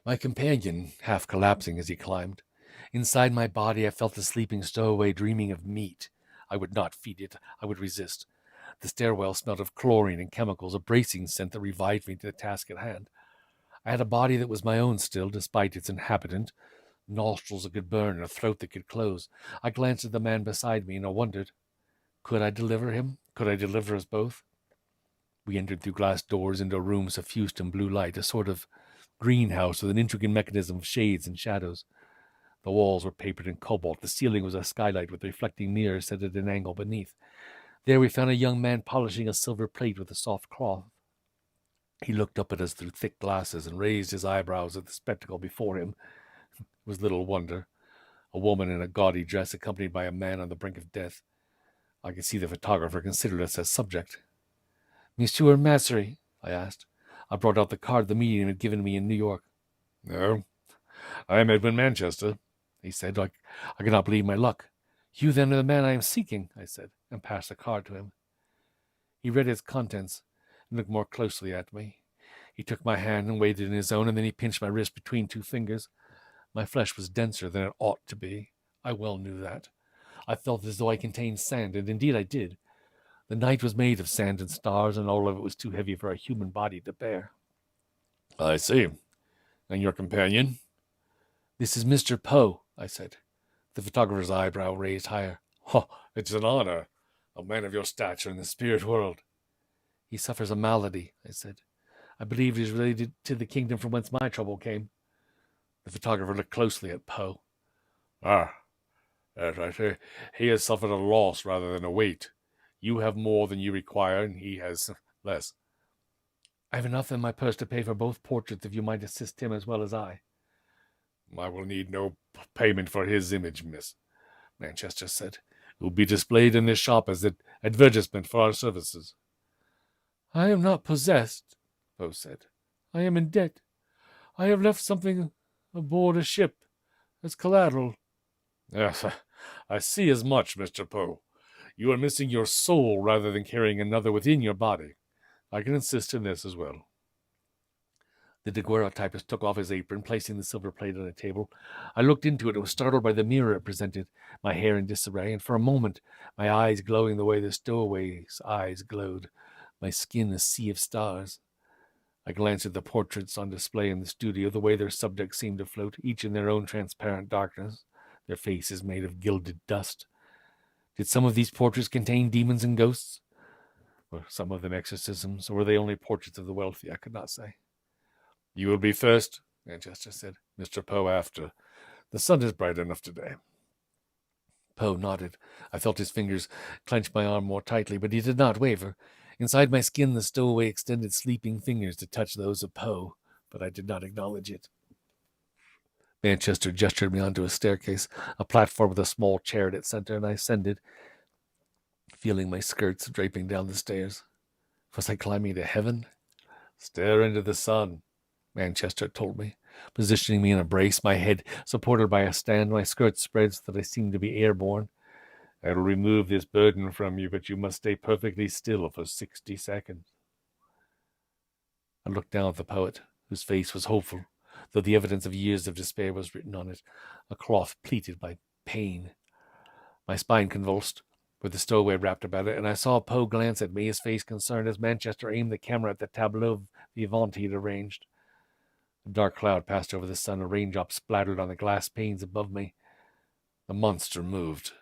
My companion, half collapsing as he climbed. Inside my body, I felt the sleeping stowaway dreaming of meat. I would not feed it. I would resist. The stairwell smelled of chlorine and chemicals, a bracing scent that revived me to the task at hand. I had a body that was my own still, despite its inhabitant, nostrils that could burn and a throat that could close. I glanced at the man beside me, and I wondered, could I deliver him? Could I deliver us both? We entered through glass doors into a room suffused in blue light, a sort of greenhouse with an intricate mechanism of shades and shadows. The walls were papered in cobalt. The ceiling was a skylight with reflecting mirrors set at an angle beneath. There we found a young man polishing a silver plate with a soft cloth. He looked up at us through thick glasses and raised his eyebrows at the spectacle before him. It was little wonder. A woman in a gaudy dress accompanied by a man on the brink of death. I could see the photographer considered us as subject. "Monsieur Massery?" I asked. I brought out the card the medium had given me in New York. "No, I am Edwin Manchester," he said. I could not believe my luck. "You then are the man I am seeking," I said, and passed the card to him. He read its contents and looked more closely at me. He took my hand and weighed it in his own, and then he pinched my wrist between two fingers. My flesh was denser than it ought to be. I well knew that. I felt as though I contained sand, and indeed I did. The night was made of sand and stars, and all of it was too heavy for a human body to bear. "I see. And your companion?" "This is Mr. Poe," I said. The photographer's eyebrow raised higher. "Oh, it's an honor. A man of your stature in the spirit world." "He suffers a malady," I said. "I believe it is related to the kingdom from whence my trouble came." The photographer looked closely at Poe. "Ah, yes, I see. He has suffered a loss rather than a weight. You have more than you require, and he has less." "I have enough in my purse to pay for both portraits if you might assist him as well as I." "I will need no payment for his image, Miss," Manchester said. "It will be displayed in this shop as an advertisement for our services." "I am not possessed," Poe said. "I am in debt. I have left something aboard a ship as collateral." "Yes, I see as much, Mr. Poe. You are missing your soul rather than carrying another within your body. I can assist in this as well." The daguerreotypist took off his apron, placing the silver plate on a table. I looked into it and was startled by the mirror it presented, my hair in disarray, and for a moment my eyes glowing the way the stowaway's eyes glowed, my skin a sea of stars. I glanced at the portraits on display in the studio, the way their subjects seemed to float, each in their own transparent darkness, their faces made of gilded dust. Did some of these portraits contain demons and ghosts? Were some of them exorcisms, or were they only portraits of the wealthy? I could not say. "You will be first," Manchester said. "Mr. Poe after. The sun is bright enough today." Poe nodded. I felt his fingers clench my arm more tightly, but he did not waver. Inside my skin, the stowaway extended sleeping fingers to touch those of Poe, but I did not acknowledge it. Manchester gestured me onto a staircase, a platform with a small chair at its center, and I ascended, feeling my skirts draping down the stairs. Was I climbing to heaven? "Stare into the sun," Manchester told me, positioning me in a brace, my head supported by a stand, my skirts spread so that I seemed to be airborne. I'll remove this burden from you, but you must stay perfectly still for 60 seconds. I looked down at the poet, whose face was hopeful, though the evidence of years of despair was written on it, a cloth pleated by pain. My spine convulsed, with the stowaway wrapped about it, and I saw Poe glance at me, his face concerned, as Manchester aimed the camera at the tableau vivant he had arranged. A dark cloud passed over the sun, a raindrop splattered on the glass panes above me. The monster moved.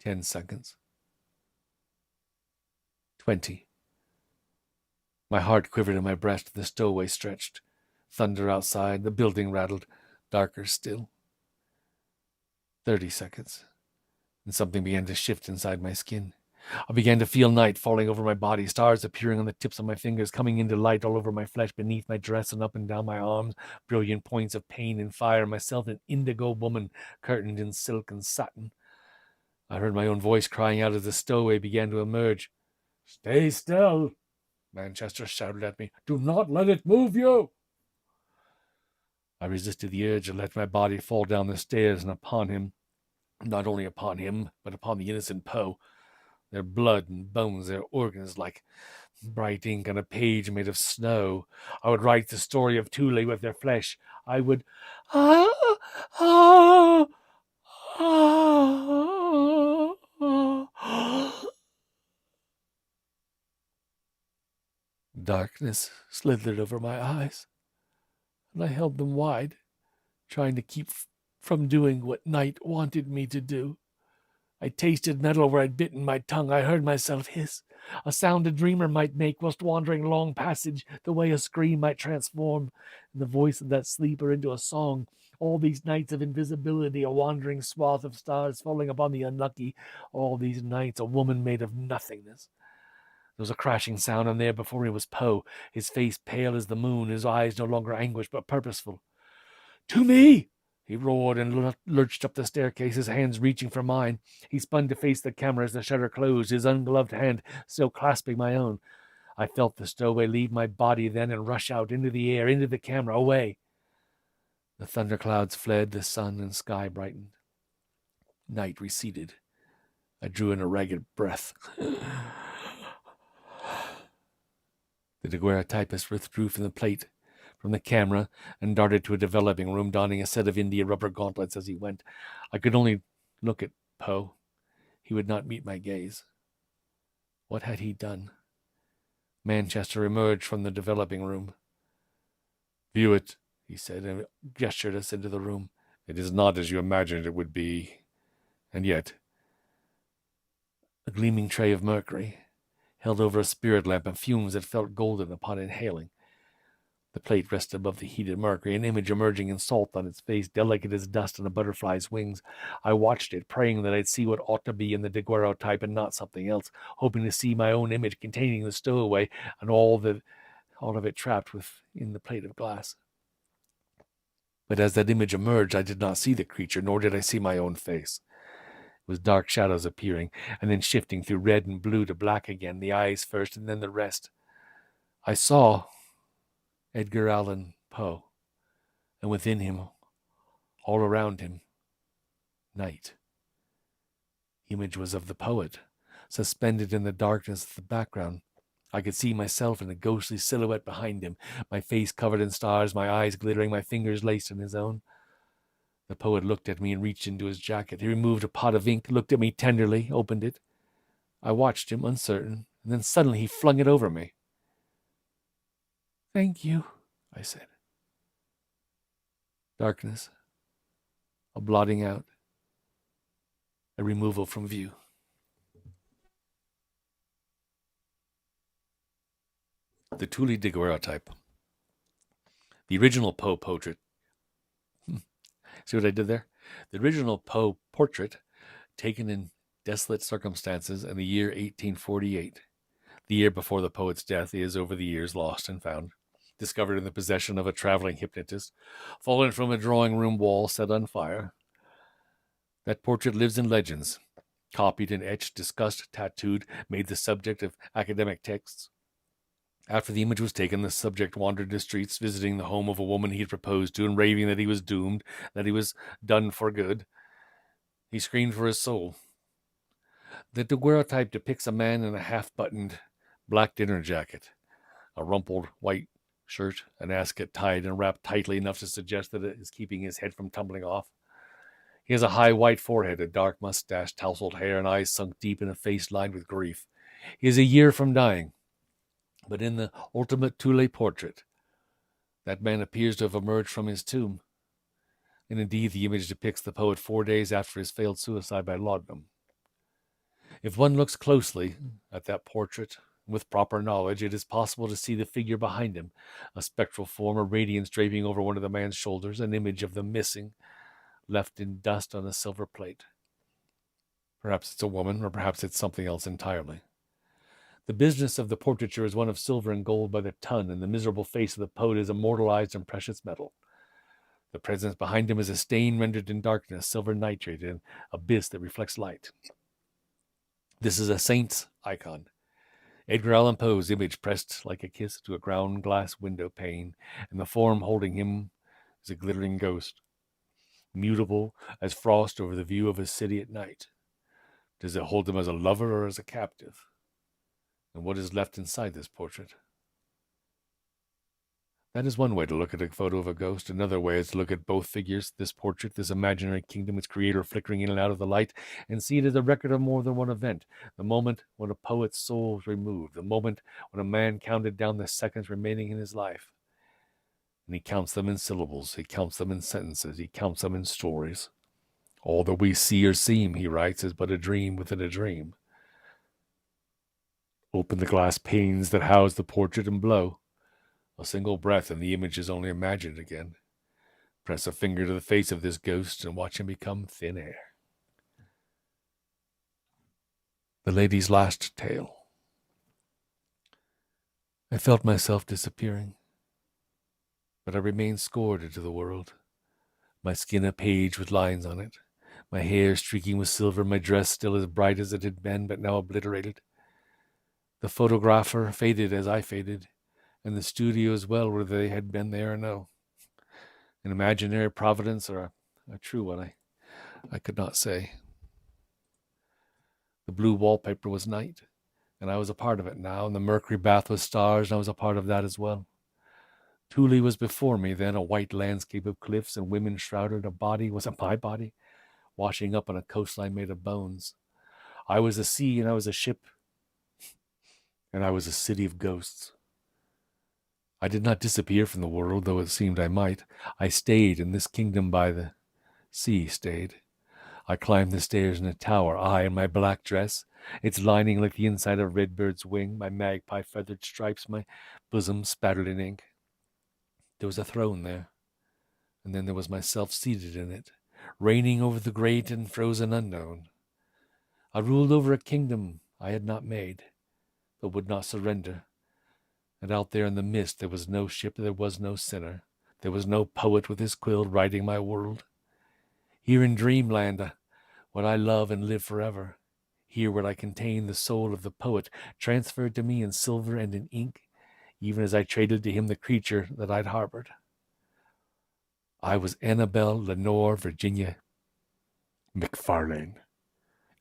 10 seconds. 20. My heart quivered in my breast, the stowaway stretched. Thunder outside, the building rattled, darker still. 30 seconds, and something began to shift inside my skin. I began to feel night falling over my body, stars appearing on the tips of my fingers, coming into light all over my flesh, beneath my dress and up and down my arms, brilliant points of pain and fire, myself an indigo woman, curtained in silk and satin. I heard my own voice crying out as the stowaway began to emerge. "Stay still," Manchester shouted at me. "Do not let it move you." I resisted the urge and let my body fall down the stairs and upon him. Not only upon him, but upon the innocent Poe. Their blood and bones, their organs, like bright ink on a page made of snow. I would write the story of Thule with their flesh. I would... Darkness slithered over my eyes, and I held them wide, trying to keep from doing what night wanted me to do. I tasted metal where I'd bitten my tongue. I heard myself hiss, a sound a dreamer might make whilst wandering along passage, the way a scream might transform the voice of that sleeper into a song. All these nights of invisibility, a wandering swath of stars falling upon the unlucky. All these nights, a woman made of nothingness. There was a crashing sound, and there before me was Poe, his face pale as the moon, his eyes no longer anguished but purposeful. "To me!" he roared and lurched up the staircase, his hands reaching for mine. He spun to face the camera as the shutter closed, his ungloved hand still clasping my own. I felt the stowaway leave my body then and rush out into the air, into the camera, away. The thunderclouds fled, the sun and sky brightened. Night receded. I drew in a ragged breath. The daguerreotypist withdrew from the plate, from the camera, and darted to a developing room, donning a set of India rubber gauntlets as he went. I could only look at Poe. He would not meet my gaze. What had he done? Manchester emerged from the developing room. "View it," he said, and gestured us into the room. "It is not as you imagined it would be. And yet..." A gleaming tray of mercury, held over a spirit lamp, and fumes that felt golden upon inhaling. The plate rested above the heated mercury, an image emerging in salt on its face, delicate as dust on a butterfly's wings. I watched it, praying that I'd see what ought to be in the daguerreotype and not something else, hoping to see my own image containing the stowaway and all of it trapped within the plate of glass. But as that image emerged, I did not see the creature, nor did I see my own face. It was dark shadows appearing, and then shifting through red and blue to black again, the eyes first and then the rest. I saw Edgar Allan Poe, and within him, all around him, night. The image was of the poet, suspended in the darkness of the background. I could see myself in a ghostly silhouette behind him, my face covered in stars, my eyes glittering, my fingers laced in his own. The poet looked at me and reached into his jacket. He removed a pot of ink, looked at me tenderly, opened it. I watched him, uncertain, and then suddenly he flung it over me. "Thank you," I said. Darkness, a blotting out, a removal from view. The Thule daguerreotype. The original Poe portrait. See what I did there? The original Poe portrait, taken in desolate circumstances in the year 1848, the year before the poet's death, is over the years lost and found, discovered in the possession of a traveling hypnotist, fallen from a drawing room wall set on fire. That portrait lives in legends, copied and etched, discussed, tattooed, made the subject of academic texts. After the image was taken, the subject wandered the streets, visiting the home of a woman he had proposed to, and raving that he was doomed, that he was done for good. He screamed for his soul. The daguerreotype depicts a man in a half-buttoned black dinner jacket, a rumpled white shirt, an ascot tied and wrapped tightly enough to suggest that it is keeping his head from tumbling off. He has a high white forehead, a dark mustache, tousled hair, and eyes sunk deep in a face lined with grief. He is a year from dying, but in the ultimate THULE portrait, that man appears to have emerged from his tomb. And indeed, the image depicts the poet 4 days after his failed suicide by laudanum. If one looks closely at that portrait, with proper knowledge, it is possible to see the figure behind him, a spectral form, a radiance draping over one of the man's shoulders, an image of the missing, left in dust on a silver plate. Perhaps it's a woman, or perhaps it's something else entirely. The business of the portraiture is one of silver and gold by the ton, and the miserable face of the poet is immortalized in precious metal. The presence behind him is a stain rendered in darkness, silver nitrate, an abyss that reflects light. This is a saint's icon. Edgar Allan Poe's image pressed like a kiss to a ground glass window pane, and the form holding him is a glittering ghost, mutable as frost over the view of a city at night. Does it hold him as a lover or as a captive? And what is left inside this portrait? That is one way to look at a photo of a ghost. Another way is to look at both figures, this portrait, this imaginary kingdom, its creator flickering in and out of the light, and see it as a record of more than one event. The moment when a poet's soul was removed, the moment when a man counted down the seconds remaining in his life. And he counts them in syllables, he counts them in sentences, he counts them in stories. All that we see or seem, he writes, is but a dream within a dream. Open the glass panes that house the portrait and blow. A single breath and the image is only imagined again. Press a finger to the face of this ghost and watch him become thin air. The lady's last tale. I felt myself disappearing, but I remained scored into the world. My skin a page with lines on it, my hair streaking with silver, my dress still as bright as it had been, but now obliterated. The photographer faded as I faded, and the studio as well, whether they had been there or no. An imaginary providence or a true one, I could not say. The blue wallpaper was night, and I was a part of it now, and the mercury bath was stars, and I was a part of that as well. Thule was before me then, a white landscape of cliffs and women shrouded. A body was my body, washing up on a coastline made of bones. I was a sea, and I was a ship, and I was a city of ghosts. I did not disappear from the world, though it seemed I might. I stayed, and this kingdom by the sea stayed. I climbed the stairs in a tower, I in my black dress, its lining like the inside of a redbird's wing, my magpie feathered stripes, my bosom spattered in ink. There was a throne there, and then there was myself seated in it, reigning over the great and frozen unknown. I ruled over a kingdom I had not made, but would not surrender. And out there in the mist there was no ship, there was no sinner. There was no poet with his quill writing my world. Here in dreamland would I love and live forever. Here would I contain the soul of the poet, transferred to me in silver and in ink, even as I traded to him the creature that I'd harbored. I was Annabelle Lenore Virginia McFarlane,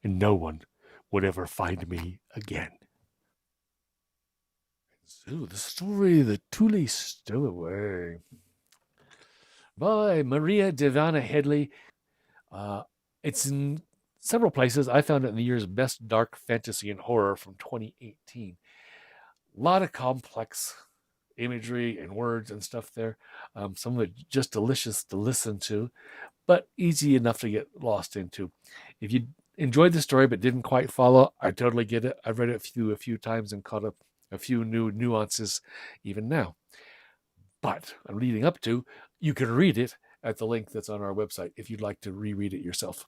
and no one would ever find me again. So, the story, The Thule Stowaway, by Maria Devana Headley. It's in several places. I found it in the year's Best Dark Fantasy and Horror from 2018. A lot of complex imagery and words and stuff there. Some of it just delicious to listen to, but easy enough to get lost into. If you enjoyed the story but didn't quite follow, I totally get it. I've read it through a few times and caught up a few new nuances even now. But leading up to, you can read it at the link that's on our website if you'd like to reread it yourself.